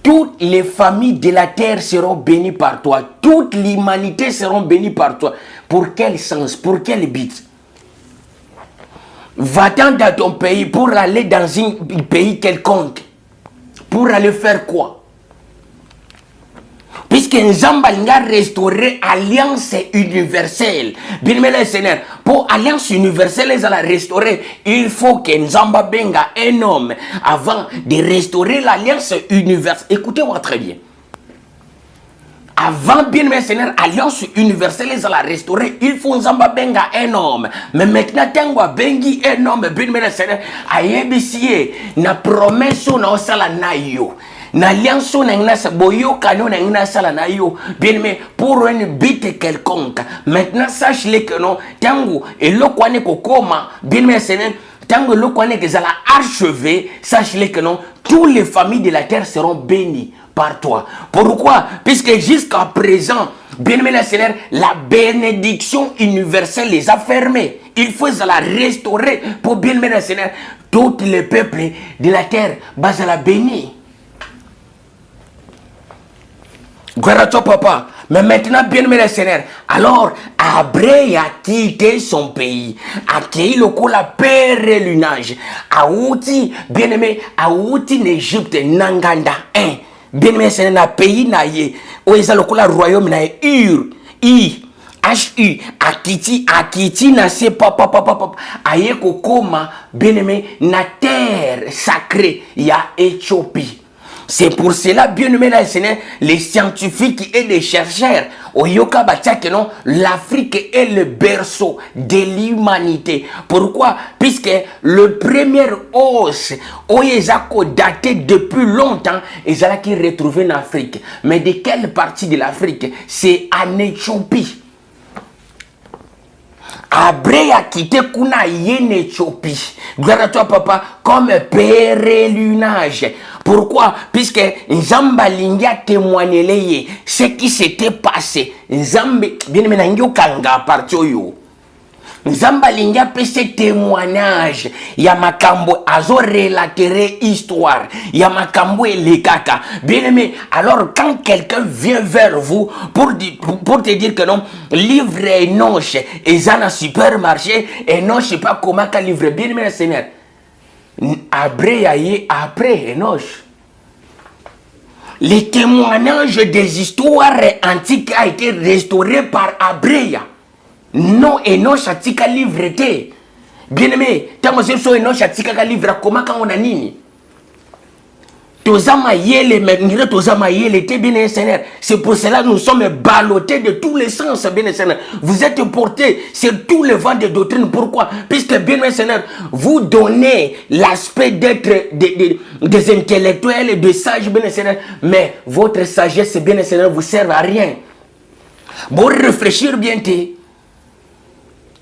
Toutes les familles de la terre seront bénies par toi. Toute l'humanité seront bénies par toi. Pour quel sens? Pour quel but? Va-t'en dans ton pays pour aller dans un pays quelconque. Pour aller faire quoi? Puisque Nzamba a restauré l'alliance universelle. Bien aimé Seigneur, pour l'alliance universelle, ils la restaurer. Il faut que Nzamba benga un homme avant de restaurer l'alliance universelle. Écoutez-moi très bien. Avant, bien aimé Seigneur, l'alliance universelle, ils la restaurer. Il faut Nzamba benga un homme. Mais maintenant, tengwa bengi un homme, bien aimé Seigneur, ayebisiye na promesse na osala na yo. N'alliance na boyo kano na sala na yo bien mais pour un but quelconque. Maintenant sache-le que non tango et le kwane kokoma bien mais Seigneur tango le kwane que zala achevé, sache-le que non toutes les familles de la terre seront bénies par toi. Pourquoi? Puisque jusqu'à présent bien aimé Seigneur, la bénédiction universelle les a fermées. Il faut la restaurer pour bien aimé Seigneur tous les peuples de la terre bas à la bénir. Gloire à toi, papa. Mais maintenant, bien aimé le Seigneur, alors Abré a quitté son pays, a quitté le coup la pèlerinage, a outi, bien aimé, a outi l'Égypte, Nanganda, bien aimé Seigneur, na pays na ye, où est le coup la royaume na Ur, H-U, Akiti, na se papa, aye kokoma, bien aimé, na terre sacrée, ya Éthiopie. C'est pour cela, bien aimé le Seigneur, les scientifiques et les chercheurs, au Yoka que non, l'Afrique est le berceau de l'humanité. Pourquoi? Puisque le premier os, Oyezako daté depuis longtemps, ils ont qui retrouvé en Afrique. Mais de quelle partie de l'Afrique? C'est en Éthiopie. Abré a quitté Kuna Yen Éthiopie. Gloire à toi, papa, comme pèlerinage. Pourquoi? Puisque Nzamba Lingi a témoigné ce qui s'était passé. Nzamba, bien aimé, Nangyo Kanga Partioyo. Nzamba Lingi a fait ce témoignage. Yamakambo azo relater histoire. Yamakambo et les kaka. Bien aimé, alors quand quelqu'un vient vers vous pour te dire que non, livre Enoch, et ça dans supermarché, Enoch, je sais pas comment qu'à livre. Bien aimé, Seigneur. Après Enoch. Les témoignages des histoires antiques a été restauré par Abreya. Non, Enoch a tika livre. Bien aimé, tant que Enoch a tika livre, comment quand on a nini? Tozama yele, mais Tozama yele, était bien Seigneur. C'est pour cela que nous sommes ballottés de tous les sens, bien Seigneur. Vous êtes portés sur tous les vents de doctrine. Pourquoi? Puisque bien Seigneur, vous donnez l'aspect d'être des intellectuels et des sages, bien Seigneur. Mais votre sagesse, bien Seigneur, vous sert à rien. Bon, réfléchir bien,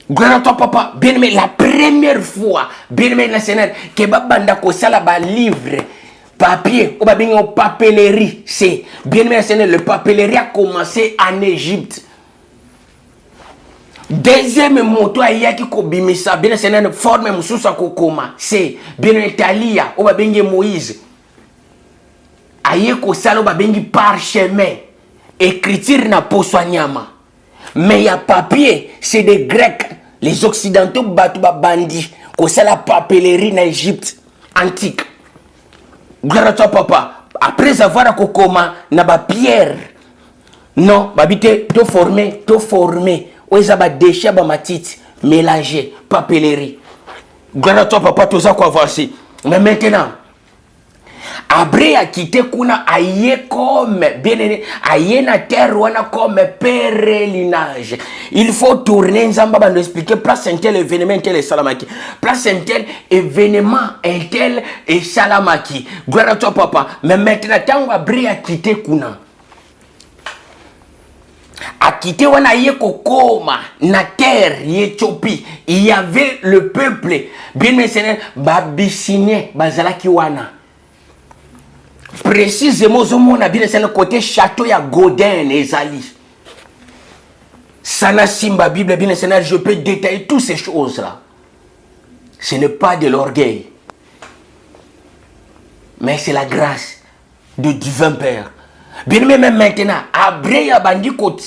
gloire à toi, papa. Bien aimé, la première fois, bien aimé, Seigneur, que Babanda Kosala ba livre. Papier, ou bien papeterie, c'est bien aimé Seigneur, le papeterie a commencé en Égypte. Deuxième moto a yaki ko bimisa, bien Seigneur, forme mususa ko koma, c'est bien Italia, ou bien Moïse. Aye ko sala ou bien parchemin, écriture na poswanyama. Mais il y a papier, c'est des Grecs, les Occidentaux batouba bandits, ko sala papeterie en Égypte antique. Gloire à toi, papa. Après avoir à Kokoma, na ba pierre. Non, babité, to formé. Oeza ba déchet ba matite, mélangé, papeterie. Gloire à toi, papa, tout ça quoi voici. Mais maintenant, Après a quitté kuna aye comme bien aimé aye na terre wana comme pèlerinage. Il faut tourner nzamba ba nous expliquer place un tel événement tel et salamaki. Place un tel événement un tel et salamaki. Gloire à toi papa. Mais maintenant tant après a quitté kuna. A quitté wana aye kokoma na terre Éthiopie. Il y avait le peuple bien aimé babissinien bazalaki wana. Précisément, c'est le côté château ya Godin ezali. Sana simba Bible bien Seigneur, je peux détailler toutes ces choses là. Ce n'est pas de l'orgueil, mais c'est la grâce du divin Père. Bien même maintenant, Abreya bandiko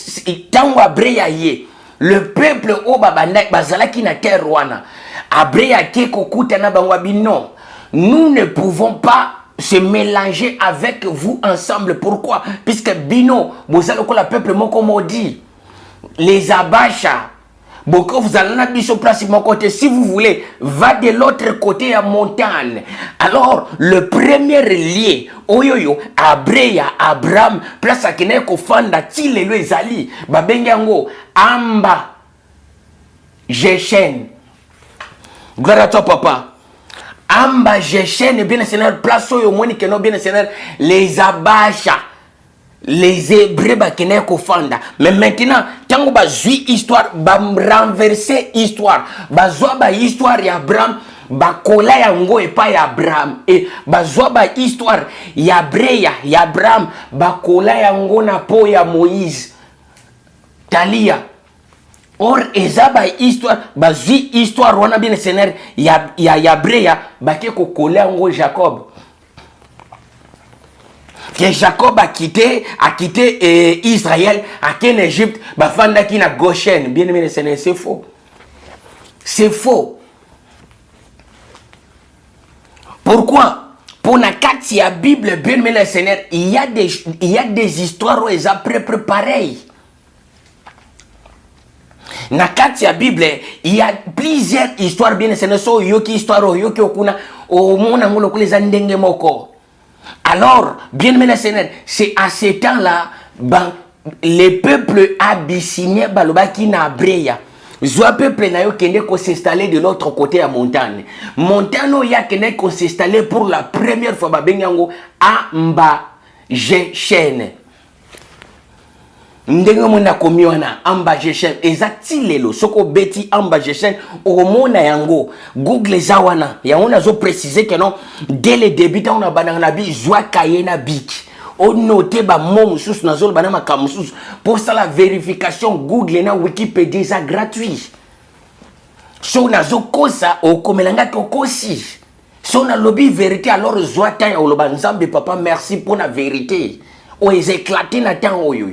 tango Abreya ye, le peuple o babanda bazalaki na terre wana. Abreya keko kuta na bangwa bino. Nous ne pouvons pas se mélanger avec vous ensemble. Pourquoi? Puisque Bino, vous allez le peuple moko maudit. Les Abacha, beaucoup vous allez la biso place mon côté. Si vous voulez, va de l'autre côté à montagne. Alors, le premier lié, oyoyo, Abreya, Abraham, place à Keneko Fanda, Tile le Zali, Babengango, Amba, Jechen. Gloire à toi, papa. Amba Jechen bien Seigneur place au moni que non bien Seigneur les Abacha les Hébreux bakene ko fanda. Mais maintenant tango ba zui histoire ba renverser histoire ba zwa ba histoire ya Abraham ba kola yango e pa ya Abraham et ba zwa ba histoire ya Breya ya Abraham ba kola yango na po ya Moïse Talia. Or, ezaba histoire, bazi histoire, on a bien le Seigneur, ya Breya, baké ko collé en Jacob. Que Jacob a quitté Israël, a quitté l'Égypte, bafanda qui na Goshen. Bien aimé le Seigneur, c'est faux. C'est faux. Pourquoi? Pour la Bible, bien aimé le Seigneur, il y a des histoires où ils ont pareil. Na kati ya Bible, il y a plusieurs histoires bien c'est so yoki histoire yoki okuna o mona ngolo kule za ndenge moko. Alors, bien aimé Seigneur, c'est à ce temps-là les peuples abyssinien balobaki na Breya. Zwa peuple na yo kende ko s'installer de l'autre côté à montagne. Montagne ya kende ko s'installer pour la première fois babengango Amba Jechen. Ndenge mona komi wana Amba Jechen ezati lelo soko beti Amba Jechen omona yango Google zawana ya on a zo préciser que non dès le début on a banana bi zwa kayena bik on noté ba mom sous na zol banama kamusus pour ça la vérification Google na Wikipédia ça gratuit so na zo kosa o komelanga kokosi so na lobby vérité alors zwa ta ya oloba nzambe papa merci pour la vérité o les éclater na temps oyo.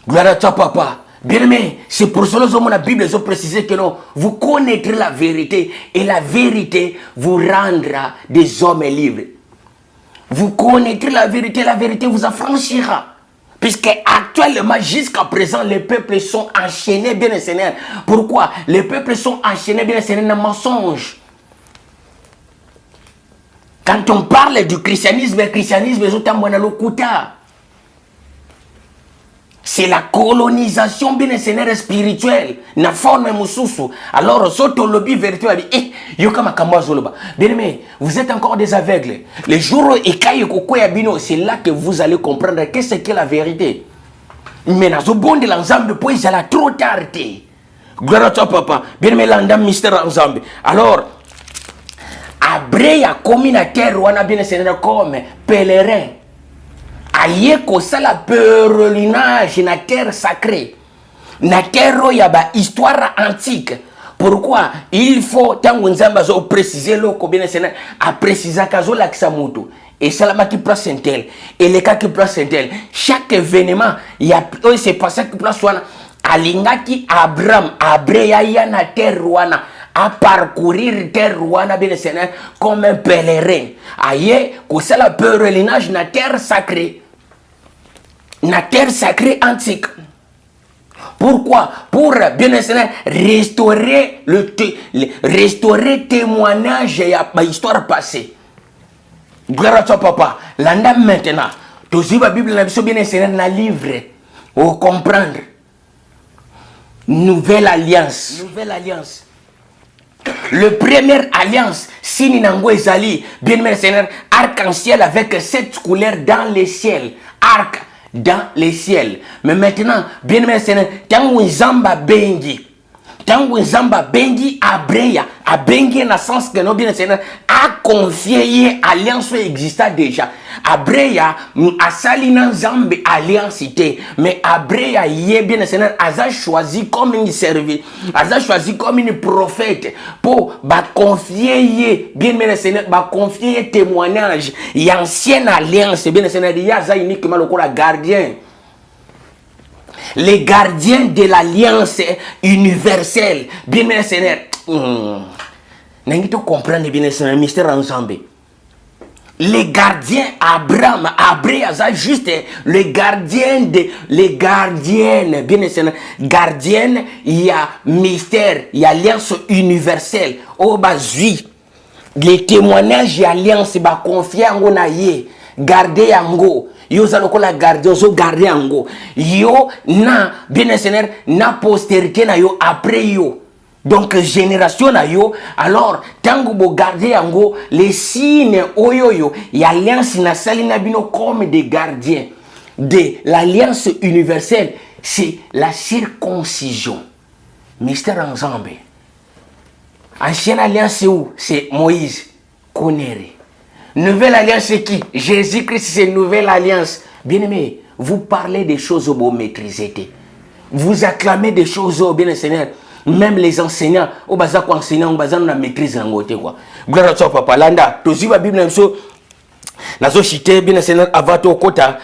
Gloire à toi, papa. Bien aimé, c'est pour cela que la Bible a précisé que non, vous connaîtrez la vérité et la vérité vous rendra des hommes libres. Vous connaîtrez la vérité vous affranchira. Puisque actuellement, jusqu'à présent, les peuples sont enchaînés, bien les Seigneur. Pourquoi? Les peuples sont enchaînés, bien les Seigneur, dans le mensonge. Quand on parle du christianisme, c'est la colonisation bien Seigneur spirituelle na forme mususu. Alors soto lobby vérité yo kama kamba zoloba. Bien aimé, vous êtes encore des aveugles. Les jours et kaye koko ya bino, c'est là que vous allez comprendre qu'est-ce qu'est la vérité. Mais na zo bonde l'ensemble pour ça la trop tard. Gloire à toi papa. Bien aimé l'andam mystère ensemble. Alors Abreya comme na terre wana bien Seigneur comme pèlerin. Aye ko sala pèlerinage na terre sacrée. Na terre ya ba histoire antique. Pourquoi? Il faut tango nzamba zo préciser lo ko bien Seigneur a préciser kazo la kisamuto. Et salama qui place intel et les cas qui place intel. Chaque événement il y a c'est passé qui place wana alingaki Abraham Abreya ya na terre wana à parcourir terre wana bien Seigneur comme un pèlerin. Aye ko sala pèlerinage na terre sacrée. Na terre sacrée antique. Pourquoi? Pour bien Seigneur restaurer restaurer témoignage et histoire passée. Gloire à toi, papa. L'anda maintenant. Tu sais, la Bible, la bien Seigneur, na livre. Pour comprendre. Nouvelle alliance. Nouvelle alliance. Le première alliance, signe nango ezali, bien aimé Seigneur, arc-en-ciel avec 7 couleurs dans le ciel. Arc dans le ciel. Mais maintenant, bien aimé Seigneur, tango nzamba bengi. Tango nzamba bengi abreya. A bengi na sens que non bien Seigneur a confié alliance exista déjà. Abreya a sali na nzambe alliance té. Mais abreya yé bien Seigneur a choisi comme une servie. A choisi comme une prophète pour ba confier bien Seigneur ba confier témoignage. Y ancienne alliance bien Seigneur y a uniquement le gardien. Les gardiens de l'alliance universelle. Bien aimé Seigneur. N'engagez comprendre bien Seigneur mystère ensemble. Les gardiens Abraham, juste les gardiennes, bien aimé Seigneur. Gardienne, il y a mystère, il y a alliance universelle. Oh bazui. Les témoignages et alliance ba confier en gonaye. Garder yango. Yo zaloko la garder, zo garder yango. Yo na bien Seigneur na postérité na yo après yo. Donc génération na yo, alors tango bo garder yango les signes oyoyo, y alliance na salina bino comme des gardiens de l'alliance universelle, c'est la circoncision. Mystère ensemble. Ancienne alliance c'est où? C'est Moïse, Konere. Nouvelle alliance c'est qui? Jésus-Christ, c'est nouvelle alliance. Bien-aimé, vous parlez des choses au maîtriser. Vous acclamez des choses au bien Seigneur. Même les enseignants, au bazar quoi enseignant, au bazar on a maîtrise en côté quoi. Gloire à toi papa. Landa, tu suis la Bible même so. Nazo cité bien Seigneur avant ton quota.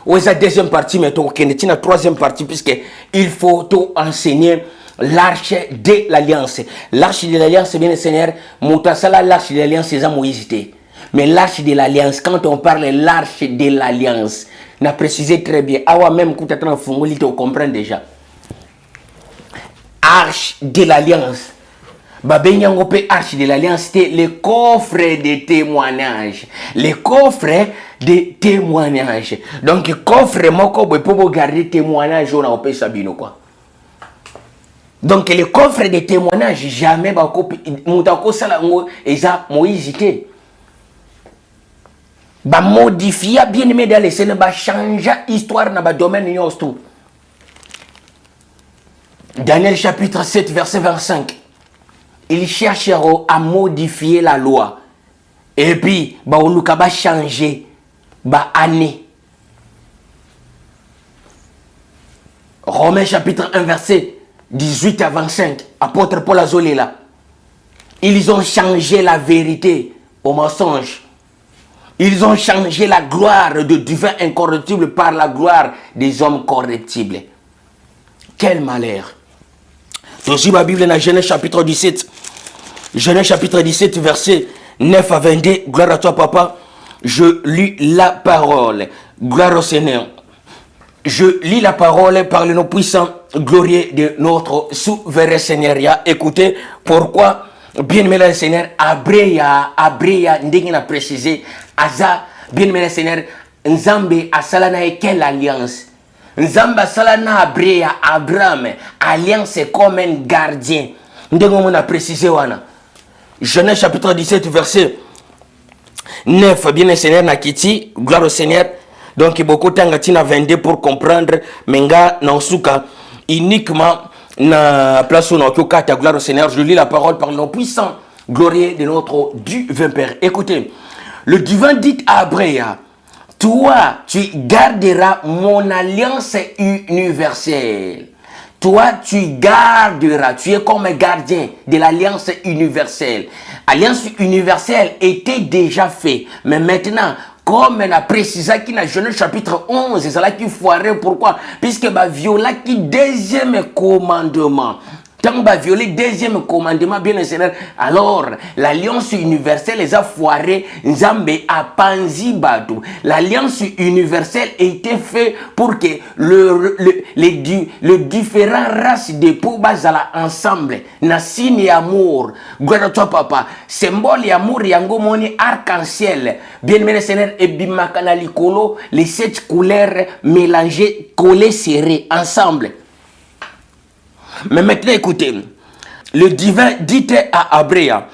Ou la deuxième partie mais ton qui la troisième partie puisque il faut tout enseigner. L'arche de l'alliance. L'arche de l'alliance, bien Seigneur, Moutasala, l'arche de l'alliance, c'est ça Moïse. Mais l'arche de l'alliance, quand on parle de l'arche de l'alliance, on a précisé très bien. Awa même quand tu as fongoli, tu comprends déjà. Arche de l'alliance. Babenyangope arche de l'alliance, c'était le coffre de témoignage. Le coffre de témoignage. Donc, coffre, moko, pour garder témoignage, on a opé sabino quoi. Donc, le coffre de témoignage, jamais, moutako salango, eza Moïse. Ba modifier bien aimé dans les scènes, ba changer histoire dans ba domaine tout. Daniel chapitre 7 verset 25. Ils chercheront à modifier la loi. Et puis ba oluka ba changer ba année. Romains chapitre 1 verset 18 à 25. Apôtre Paul Azolé là. Ils ont changé la vérité au mensonge. Ils ont changé la gloire de divin incorruptible par la gloire des hommes corruptibles. Quel malheur. C'est aussi ma Bible dans Genèse chapitre 17. Genèse chapitre 17 verset 9 à 22. Gloire à toi papa. Je lis la parole. Gloire au Seigneur. Je lis la parole par le nom puissant, glorieux de notre souverain Seigneur. Écoutez pourquoi. Bien aimé le Seigneur, Abreya, ndenge na précisé, Aza, bien aimé le Seigneur, Nzambe asalana et quelle alliance? Nzambe asalana Abreya, Abraham, alliance comme un gardien. Ndenge on a précisé wana. Genèse chapitre 17 verset 9, bien aimé Seigneur Nakiti, gloire au Seigneur. Donc beaucoup tangatina 22 pour comprendre, menga nansuka uniquement na place où nous avons gloire au Seigneur. Je lis la parole par le nom puissant, glorieux de notre divin Père. Écoutez, le divin dit à Abreya, toi, tu garderas mon alliance universelle. Toi, tu garderas, tu es comme un gardien de l'alliance universelle. Alliance universelle était déjà faite, mais maintenant, comme on a précisé qui dans Genèse chapitre 11, c'est là qu'il foirait. Pourquoi? Puisque bah viola qui deuxième commandement. Tant va violer deuxième commandement, bien Seigneur. Alors, l'alliance universelle les a foirés. Nzambe a panzi batu. L'alliance universelle était faite pour que les différentes races de peau bazala ensemble. Na signe amour. Gloire à toi, papa. Symbole amour yango moni arc-en-ciel. Bien aimé Seigneur, et bimakana likolo, les 7 couleurs mélangées, collées, serrées ensemble. Mais maintenant, écoutez, le divin dit à Abréa,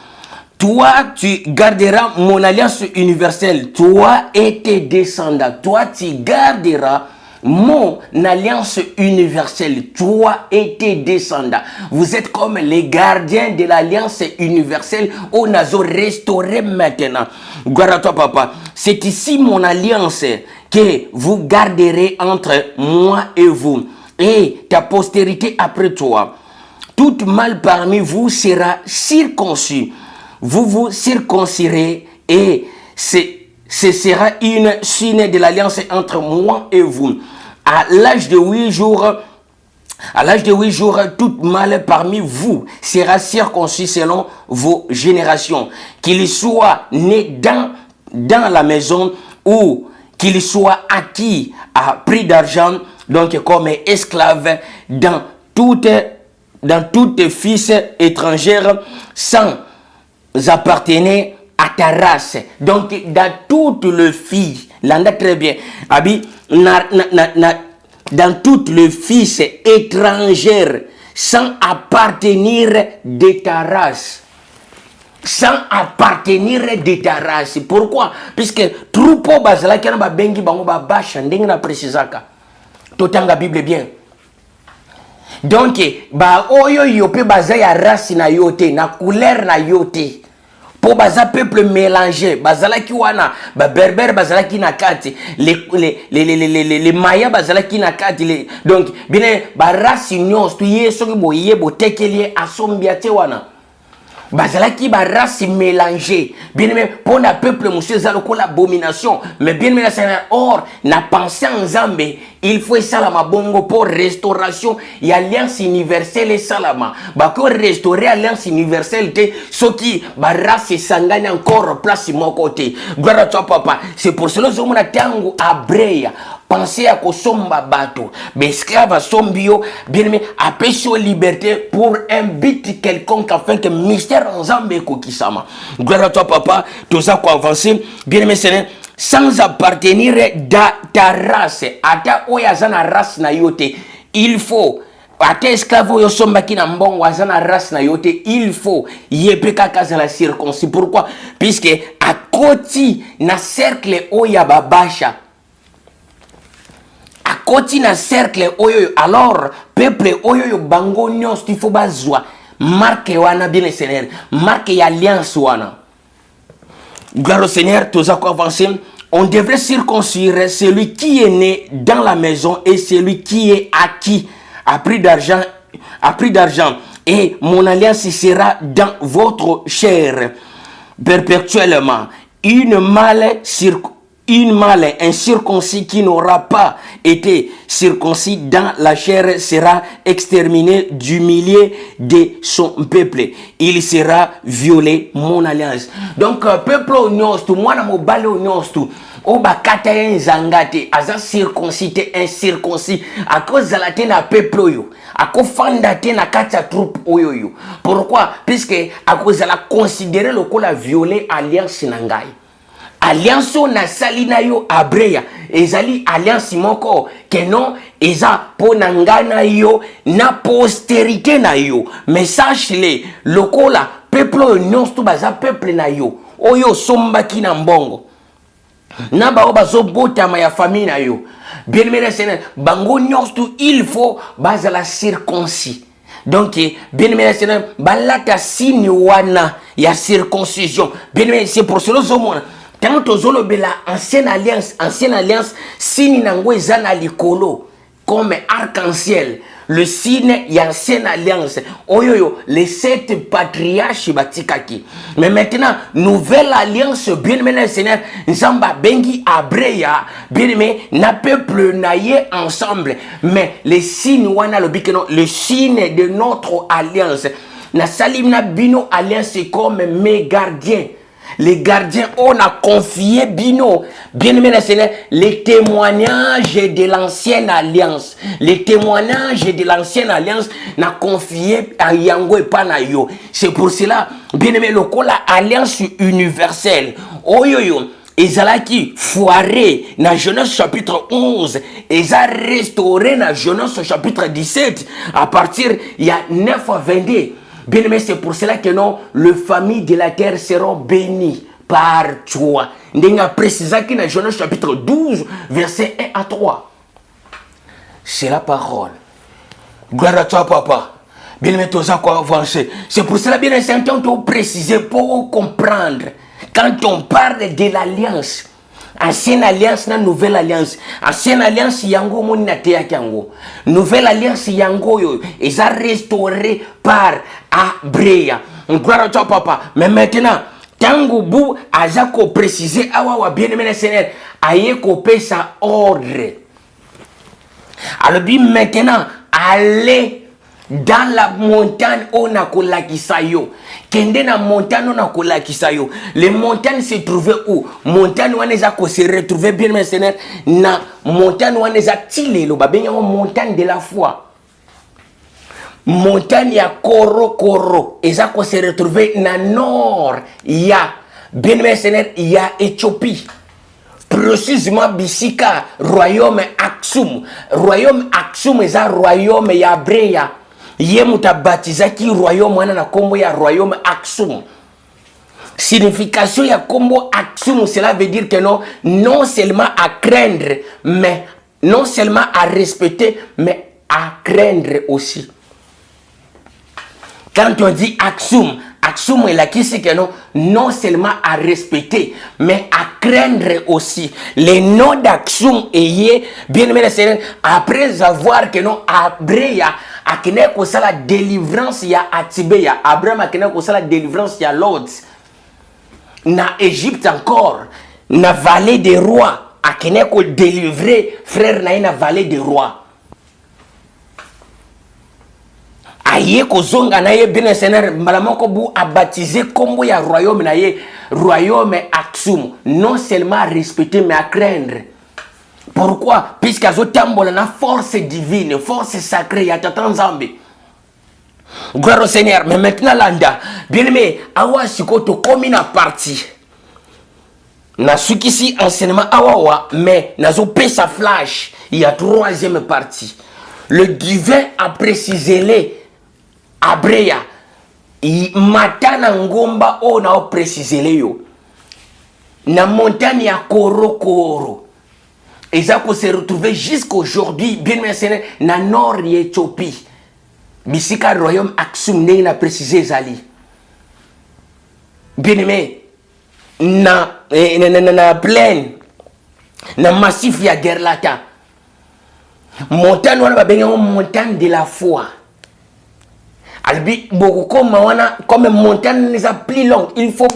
toi, tu garderas mon alliance universelle, toi et tes descendants, toi, tu garderas mon alliance universelle, toi et tes descendants. Vous êtes comme les gardiens de l'alliance universelle où nous avons restauré maintenant. Gloire à toi, papa. C'est ici mon alliance que vous garderez entre moi et vous. Et ta postérité après toi. Tout mâle parmi vous sera circoncis. Vous vous circoncirez et ce sera une signe de l'alliance entre moi et vous. À l'âge de 8 jours, tout mâle parmi vous sera circoncis selon vos générations. Qu'il soit né dans la maison ou qu'il soit acquis à prix d'argent, donc comme esclave dans toute fils étrangère sans appartenir à ta race. Donc dans toutes les filles, l'anda très bien, Abi, dans toutes les fils étrangères sans appartenir de ta race. Sans appartenir de ta race. Pourquoi? Puisque troupeau bazala qui na bengi bango ba basha ndenge na précisaka. Totanga Bible bien. Donc ba oyo yope baza ya race na yote na couleur na yote. Po baza peuple mélangé, bazala ki wana ba berber bazala ki na kati les maya bazala ki na kati donc bien ba race nyos tu yeso ki boye bo tekeli asombia te wana. Bazalaki ba race mélangée. Bien aimé, pour un peuple, monsieur Zaloko l'abomination. Mais bien aimé, or, n'a pensé en Zambé, il faut salama bongo pour restauration et alliance universelle et salama. Bako restaurer alliance universelle, ce qui, ba race sangane encore place mon côté. Gloire à toi, papa. C'est pour cela que je me tango abreya. Pensez à Kosomba Bato, esclave à Sombio, bien aimé, à péché liberté pour un but quelconque afin que mystère en Zambé Kokisama. Gloire à toi, papa, tout ça quoi avancer, bien aimé, Seigneur, sans appartenir à ta race, à ta oyazana race na yote, il faut. Ate esclave yo somba ki na mbongo wazana race na yote, il faut yepeka kaza la circoncis. Pourquoi? Puisque à côté na cercle oya babasha. À côté na cercle oyo, alors peuple oyo bango nyos il faut bazwa marque wana bien le Seigneur, marque y alliance wana. Gloire au Seigneur, tous à quoi avancer. On devrait circoncire celui qui est né dans la maison et celui qui est acquis à prix d'argent, et mon alliance sera dans votre chair perpétuellement. Une mâle incirconcis qui n'aura pas été circoncis dans la chair sera exterminé du milieu de son peuple. Il sera violé mon alliance. Donc peuple onyos tu mwana mobale onyos tu oba kata nzangate aza circoncis te incirconcis à cause de la tena peuple yo ako fanda te na kata troupe oyo. Pourquoi? Puisque à cause de la considérer le ko la violer alliance nangai. Alliance na salina yo abreya ezali alliance moko que non eza ponangana yo na postérité na yo. Mais sache-le lokola peuple nyonso to baza peuple na yo oyo sombaki na mbongo na bao bazo botama ya famille na yo. Bien aimé Seigneur, bango nyonso il faut bazala circoncis. Donc bien aimé Seigneur, balata signe wana ya circoncision. Bien aimé, c'est pour cela que tant que la ancienne alliance, signe nango ezana likolo comme arc-en-ciel. le signe il y a ancienne alliance. Oyoyo, les 7 patriarches batikaki. Mais maintenant, nouvelle alliance, bien aimé le Seigneur, Nzamba bengi abreya, bien aimé, na peuple naye ensemble. Mais les signes wana le signe de notre alliance. Na salimna bino alliance comme mes gardiens. Les gardiens, on a confié Bino, bien aimé le Seigneur, les témoignages de l'ancienne alliance. Les témoignages de l'ancienne alliance n'a confié à Yango et Panayo. C'est pour cela, bien aimé, le col alliance universelle. Oyoyo. Ezalaki foiré dans Genèse chapitre 11. Eza restauré dans Genèse chapitre 17. À partir, il y a 9 à 22. Bien aimé, c'est pour cela que non, les familles de la terre seront bénies par toi. Ndenga précisa qui dans Genèse chapitre 12, verset 1 à 3. C'est la parole. Gloire à toi, papa. Bien aimé, tu as quoi avancer. C'est pour cela, bien aimé, c'est un temps de préciser pour comprendre. Quand on parle de l'alliance, ancienne alliance na nouvelle alliance. Ancienne alliance yango moni na teya kango. Nouvelle alliance yango yo eza restauré par Abreya. Gloire à toi papa. Mais maintenant, tango bou aza ko préciser awa bien aimé Seigneur, aye ko pesa ordre. Alors bien maintenant, allez dans la montagne on a kolakisa yo. Kende na montagne on a kolakisa yo. Les montagnes se trouvaient où? Montagne on les a se retrouver bien mes seigneurs na montagne on les a tilé lo ba benga montagne de la foi. Montagne ya Koro et ça se retrouver na nord ya bien mes seigneurs ya Éthiopie. Précisément Bisika royaume Aksum. Royaume Aksum est un royaume ya Breya. Yemuta batizaki royaume wana na kombo ya royaume Aksum. Signification ya kombo Aksum, cela veut dire que non seulement à craindre, mais non seulement à respecter, mais à craindre aussi. Quand on dit Aksum, Aksum est là qui c'est que non seulement à respecter, mais à craindre aussi. Les noms d'Aksum est bien aimé le Seigneur, après avoir que non, Abreya, a kene ko sala délivrance ya Atibeya, Abraham a kene ko sala délivrance ya Lord. Na Égypte encore, na vallée des rois, a kene ko délivrer frère na vallée des rois. Aye ko zonga na ye bien Seigneur, malamoko bu a baptisé kombo ya royaume na ye, royaume Aksum, non seulement à respecter mais à craindre. Pourquoi? Puisqu'ils ont la force divine, force sacrée, il y a tant Zambie. Gloire au Seigneur. Mais maintenant, Landa, bien aimé, awa sikoto comme une partie. Na sukisi enseignement awawa, mais nazo pesa flash. Il y a 3e partie. Le divin a précisé les Abreya. Matana ngomba o na précisé les yo. Na montagne ya Koro. Et ça peut se retrouver jusqu'aujourd'hui, bien maintenant, dans le nord de l'Éthiopie. Bisika royaume Aksum n'a précisé Zali. Bien aimé, na plaine, na massif ya Gerlata. Montagne, on va bien montagne de la foi. Albi beaucoup comme montagne n'est pas plus longue, il faut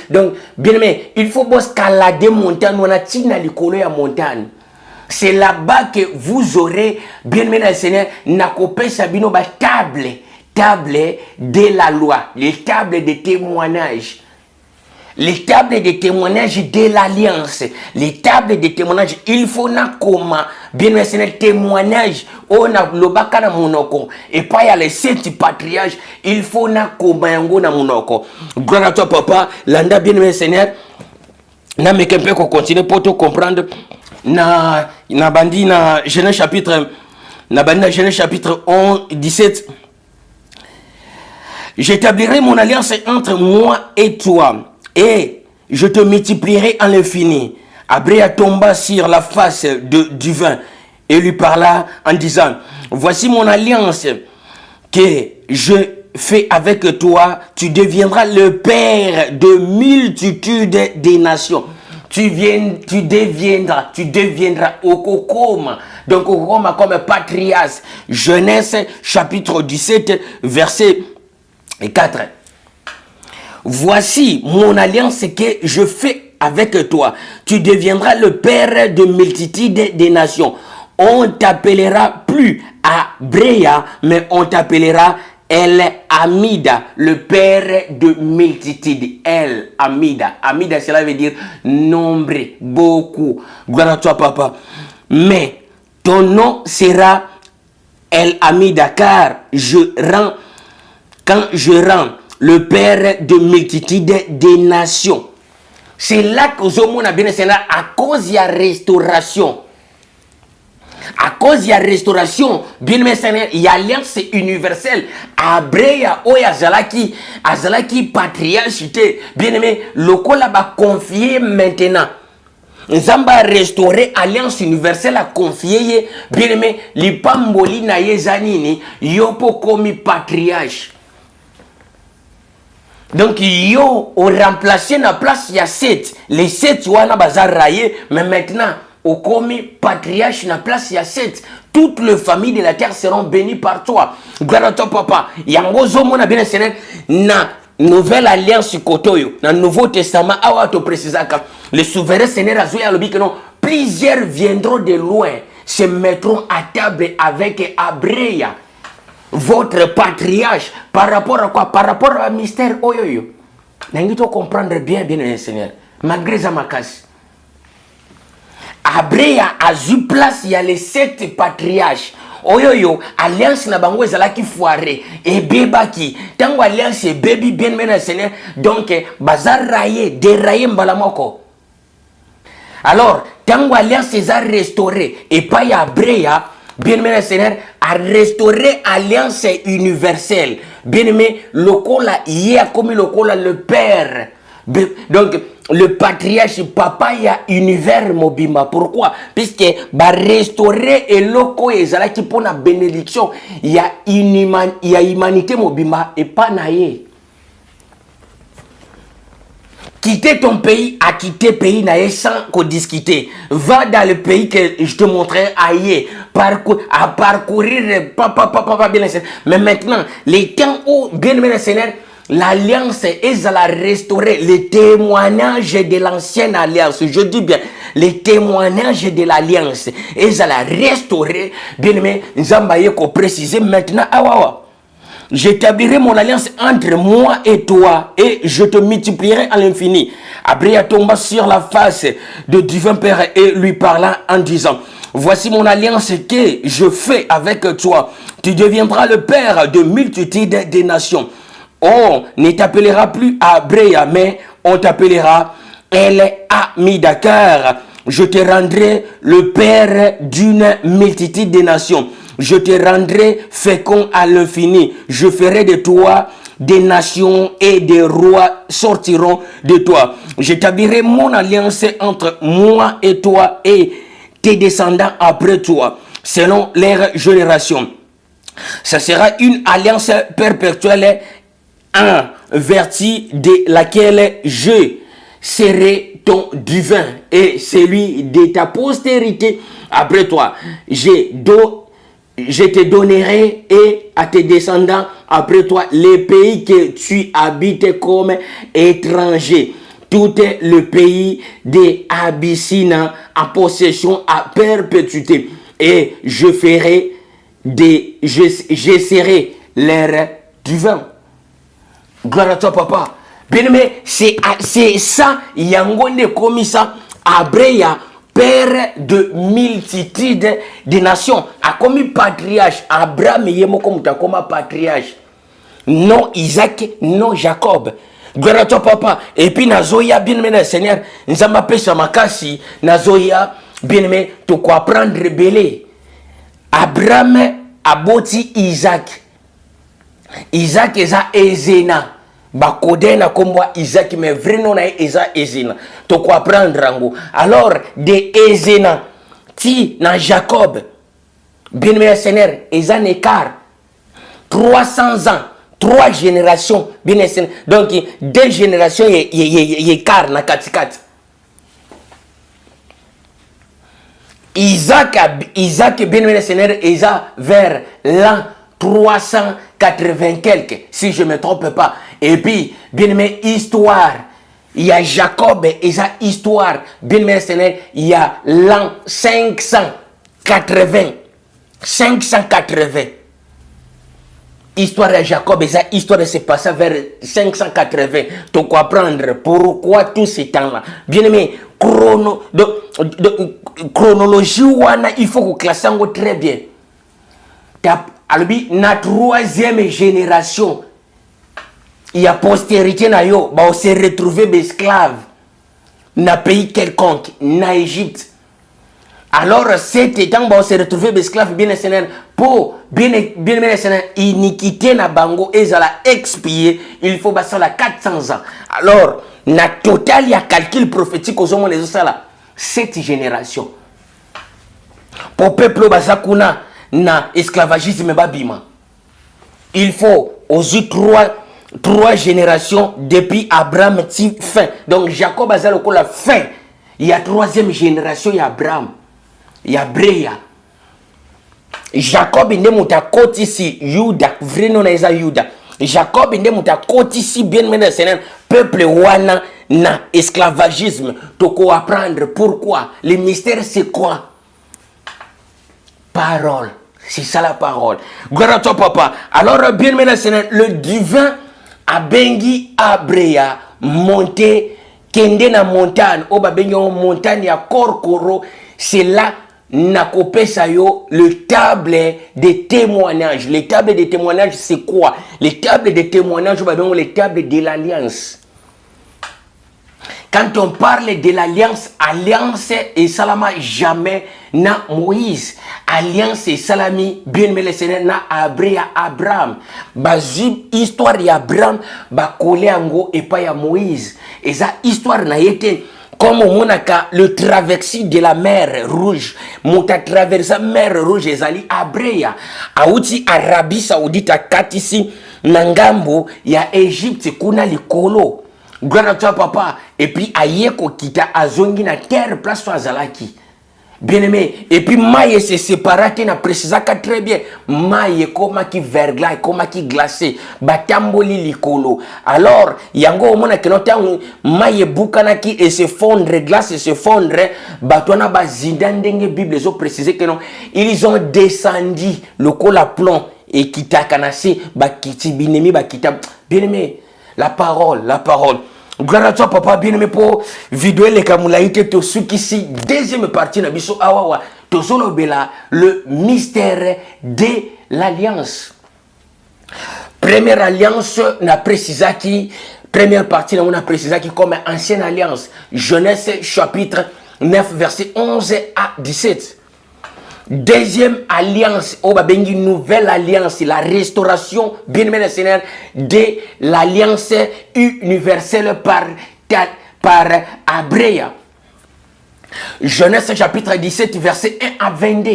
donc bien aimé, il faut escalader montagne, on a tina likolo ya montagne. C'est là-bas que vous aurez bien aimé le Seigneur na kopé sabino ba table de la loi, les tables de témoignage. Les tables de témoignage de l'alliance, les tables de témoignage, il faut na comment bien aimé Seigneur témoignage on a lobaka na monoko et pas il y a les 7 patriarches, il faut na comment yango na monoko. Gloire à toi papa, landa bien aimé Seigneur. Na mekempe ko continuer pour te comprendre na bandi na Genèse chapitre 11 17. J'établirai mon alliance entre moi et toi et je te multiplierai en l'infini. Abreya tomba sur la face du vin et lui parla en disant, voici mon alliance que je fais avec toi, tu deviendras le père de multitudes des nations. tu deviendras Okokoma. Donc Okokoma comme patriarche. Genèse chapitre 17 verset 4. Voici mon alliance que je fais avec toi. Tu deviendras le père de multitudes des nations. On t'appellera plus Abreya, mais on t'appellera El Amida, le père de multitudes. El Amida. Amida, cela veut dire nombre, beaucoup. Gloire à toi, papa. Mais ton nom sera El Amida, car quand je rends le père de multitudes des nations. C'est là que Zomo a bien enseigné à cause de la restauration. À cause de la restauration, bien enseigné, il y a l'alliance universelle. Abreya, oya azalaki patriarchité. Bien aimé, le col a confié maintenant. Nzamba restaurer alliance universelle a confié. Bien aimé, l'ipamboli na yezanini, yopo komi patriarche. Donc, yo, on remplacé la place, il y a 7. Les 7, on a bazar raillé, mais maintenant, au commis patriarche, la place, il y a 7. Toutes les familles de la terre seront bénies par toi. Gloire à toi, papa. Yango zomo na bien enseigné, na nouvelle alliance kotoyo, na Nouveau Testament, awa to précisaka. Le souverain Seigneur a joué à l'objet que non, plusieurs viendront de loin, se mettront à table avec Abreya. Votre patriarche, par rapport à quoi? Par rapport à mystère oyoyo. N'engagez comprendre bien, bien, Seigneur. Malgré ça, ma casse. Abreya a eu place, il y a les 7 patriarches. Oyoyo, alliance na bango ezalaki foiré. Et bebaki. Tango alliance et baby bien, bien, Seigneur. Donc, bazar raillé, déraillé mbalamoko. Alors, tango alliance est restauré. Et pas y a Abreya. Bien-aimé Seigneur, a restauré alliance universelle. Bien-aimé, le cola, il a commis le cola, le père. Donc, le patriarche, papa, il y a univers mobima. Pourquoi? Puisque, va restaurer et loco et zala qui pour la bénédiction, il y a humanité mobima et pas naïe. Quitter ton pays, à quitter le pays sans qu'on discuter. Va dans le pays que je te montrerai ailleurs. À parcourir, papa, bien. Mais maintenant, les temps où, bien, Seigneur, l'alliance est à la restaurer. Les témoignages de l'ancienne alliance, je dis bien, les témoignages de l'alliance est à la restaurer. Bien aimé, nous avons préciser maintenant. J'établirai mon alliance entre moi et toi et je te multiplierai à l'infini. Abreya tomba sur la face de divin Père et lui parla en disant: voici mon alliance que je fais avec toi. Tu deviendras le père de multitudes des nations. On ne t'appellera plus Abreya, mais on t'appellera El Amida, car je te rendrai le père d'une multitude des nations. Je te rendrai fécond à l'infini. Je ferai de toi des nations et des rois sortiront de toi. J'établirai mon alliance entre moi et toi et tes descendants après toi, selon leur génération. Ça sera une alliance perpétuelle en vertu de laquelle je serai ton divin et celui de ta postérité après toi. Je te donnerai et à tes descendants après toi les pays que tu habites comme étranger. Tout le pays des Abyssines en possession à perpétuité. Et je serai leur divin. Gloire à toi, papa. Bien aimé, c'est ça, Yangonde comme ça, Abreya, père de multitudes de nations, a commis patriarche. Abraham yemo comme patriarche. Non Isaac, non Jacob. Gloire à toi, papa. Et puis nazoya bien aimé Seigneur, nous avons pêché makasi, nazoya bien aimé, tu quoi prendre belé. Abraham aboti Isaac. Isaac eza Ezena. Bakode na kombo Isaac, mais vrai nom na eza Ezena. To quoi prendre rango. Alors de Ezena ti na Jacob. Bien aimé Seigneur, eza écart 300 ans, 3 générations. Bien aimé Seigneur. Donc 2 générations y écart na katikati. Isaac, bien aimé le Seigneur, Isaac vers l'an 380 quelques, si je ne me trompe pas. Et puis, bien aimé, histoire. Il y a Jacob et sa histoire. Bien aimé le Seigneur, il y a l'an 580. 580. Histoire de Jacob et sa histoire s'est passée vers 580. Tu comprendre pourquoi tous ces temps-là. Bien aimé, chronologie, il faut que classer très bien. Alors, la troisième génération, il y a postérité, on s'est retrouvé esclaves dans un pays quelconque, dans Égypte. Alors, cet étant, on s'est retrouvé esclaves bien Seigneur pour bien Seigneur iniquité na bango et ça l'a expié, il faut passer la 400 ans. Alors, na total il y a calcul prophétique aux hommes les autres là, cette génération. Pour peuple basakuna na esclavagisme babima. Il faut aux trois générations depuis Abraham fin. Donc Jacob a la fin. Il y a troisième génération, il y a Abraham. Il y a Brea. Jacob inde muta koti si Yuda, vreno na eza Yuda. Jacob inde muta koti si bien mené Seigneur peuple wana na esclavagisme. Toko apprendre pourquoi. Le mystère c'est quoi? Parole. C'est ça la parole. Gloire à toi papa. Alors bien mené Seigneur, le divin a bengi Abrea monté kende na montagne. Oba bengi montagne ya Korkoro. C'est là nakopesa yo le table des témoignages. Les tables des témoignages, c'est quoi? Les tables des témoignages, les tables de l'alliance. Quand on parle de l'alliance, alliance et salama jamais na Moïse. Alliance et salami bien mais le Seigneur na Abraham. Bazib histoire d'Abraham ba collé ango et pas ya Moïse. Et ça histoire na été comme au monaka le traversée de la mer Rouge. Mouta traversé la mer Rouge et zali Abrea. Aouti Arabie Saoudite à Katisi Nangambo ya Égypte kuna likolo. Gloire à toi papa. Et puis ayeko kita azongi na terre place to azalaki. Bien aimé. Et puis maille se séparé qui n'a précisé très bien. Maille comme qui verglas, comme qui glacé. Batamboli likolo. Alors, yango omona que notre maille bukana qui et se fondre, glace et se fondre. Batona bazindandenge Bible les ont précisé que non. Ils ont descendu le col à plomb et qui t'a canasé. Bakiti binemi bakita. Bien aimé. La parole, la parole. Gloire à toi papa bien aimé pour vidéo les kamulaïté to ceux qui si deuxième partie na biso awawa to solo bela le mystère de l'alliance. Première alliance na précisé qui première partie on a précisé qui comme ancienne alliance. Genèse chapitre 9 verset 11 à 17. Deuxième alliance, une nouvelle alliance, la restauration, bien aimé le Seigneur, de l'alliance universelle par Abrea. Genèse chapitre 17, verset 1 à 22.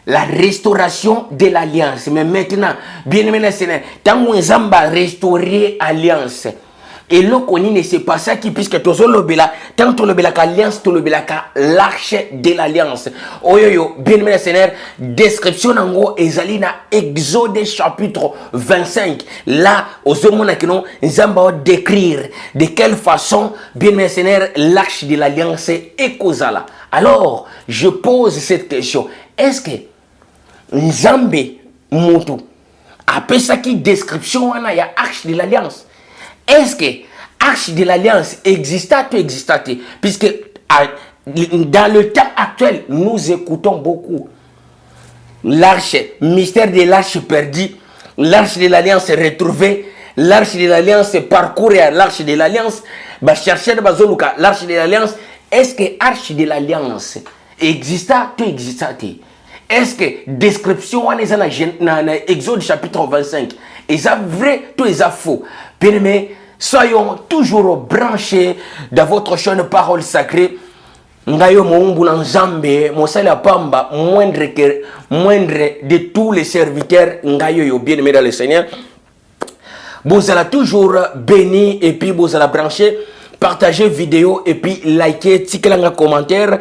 La restauration de l'alliance. Mais maintenant, bien aimé le Seigneur, tant qu'on va restaurer l'alliance, et là, on ne sait pas ça qui, puisque tu as l'obéla, tant que tu as l'alliance, tu as l'arche de l'alliance. Oh yo yo, bien aimé Seigneur, description en gros, ezali na Exode chapitre 25. Là, aux hommes qui nous va décrire de quelle façon, bien aimé Seigneur, l'arche de l'alliance est causala. Alors, je pose cette question. Est-ce que Nzambe Moutou, après ça qui description, il y a arche de l'alliance? Est-ce que l'arche de l'alliance existait ou existait? Puisque dans le temps actuel, nous écoutons beaucoup l'arche, mystère de l'arche perdue, l'arche de l'alliance retrouvée, l'arche de l'alliance parcourir l'arche de l'alliance, chercher l'arche de l'alliance. Est-ce que l'arche de l'alliance existait ou existait? Est-ce que description dans Exode chapitre 25 est vrai ou est faux? Bien-aimés, soyons toujours branchés dans votre chaîne Parole Sacrée. Ngayo Moumbu Nzambe, Mosala Pamba, moindre de tous les serviteurs, Ngayo, bien-aimés dans le Seigneur. Vous allez toujours béni et puis vous allez brancher partager vidéo et puis liker, tikelanga commentaire,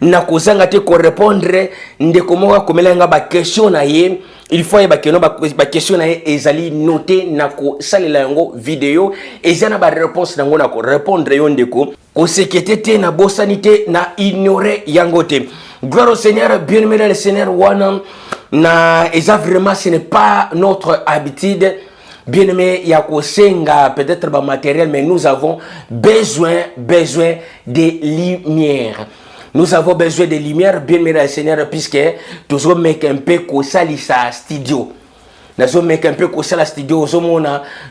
na kozanga te ko répondre ndeko moka komelanga ba question na ye. Il faut y ba question na ye ezali noter na ko salela yango vidéo ezana ba réponse nango na ko répondre yo ndeko ko sekete te na bosanité na ignorer yango te. Gloire au Seigneur, bien-aimé le Seigneur wana na eza vraiment ce n'est pas notre habitude. Bien-aimé, il y a peut-être pas matériel, mais nous avons besoin de lumière. Nous avons besoin de lumière, bien-aimé le Seigneur, puisque nous avons un peu comme ça studio. Nous avons un peu comme ça studio.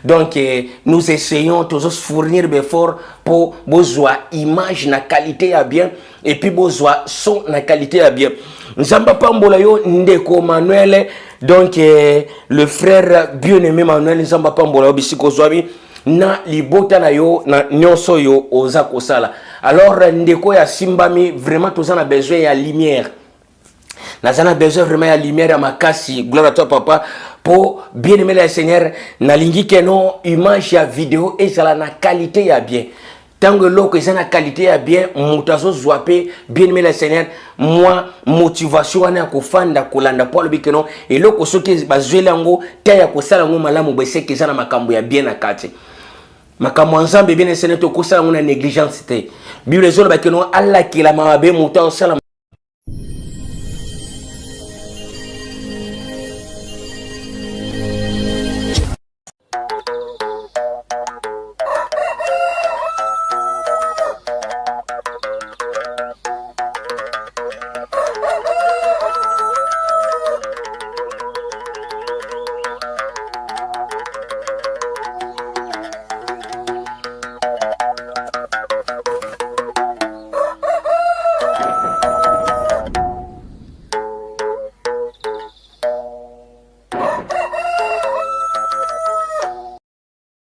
Donc, nous essayons de fournir des efforts pour besoin image na qualité à bien et puis besoin son na qualité à bien. Nzamba pambola yo ndeko Manuel, donc le frère bien-aimé Manuel Nzamba pambola yo bisiko zwami na libota na yo na nyonso yo oza kosala. Alors ndeko ya simbami vraiment tous on a besoin ya lumière. Nazana besoin vraiment ya lumière à makasi. Gloire à toi papa pour bien-aimer le Seigneur na lingi que non image ya vidéo et ça na qualité ya bien. Tant que l'eau que ça na qualité ya bien, mutazo zwape bien-aimer le Seigneur, moi motivation na ko fanda kolanda pour le bikeno et l'eau ko soki bazwela ngo taya ko sala ngo malamu bese ke ça na makambo ya bien na kati. Makambo ensemble bien le Seigneur to ko sala ngo na négligence te. Bible zolo bakeno Allah ki la mabe mutazo sala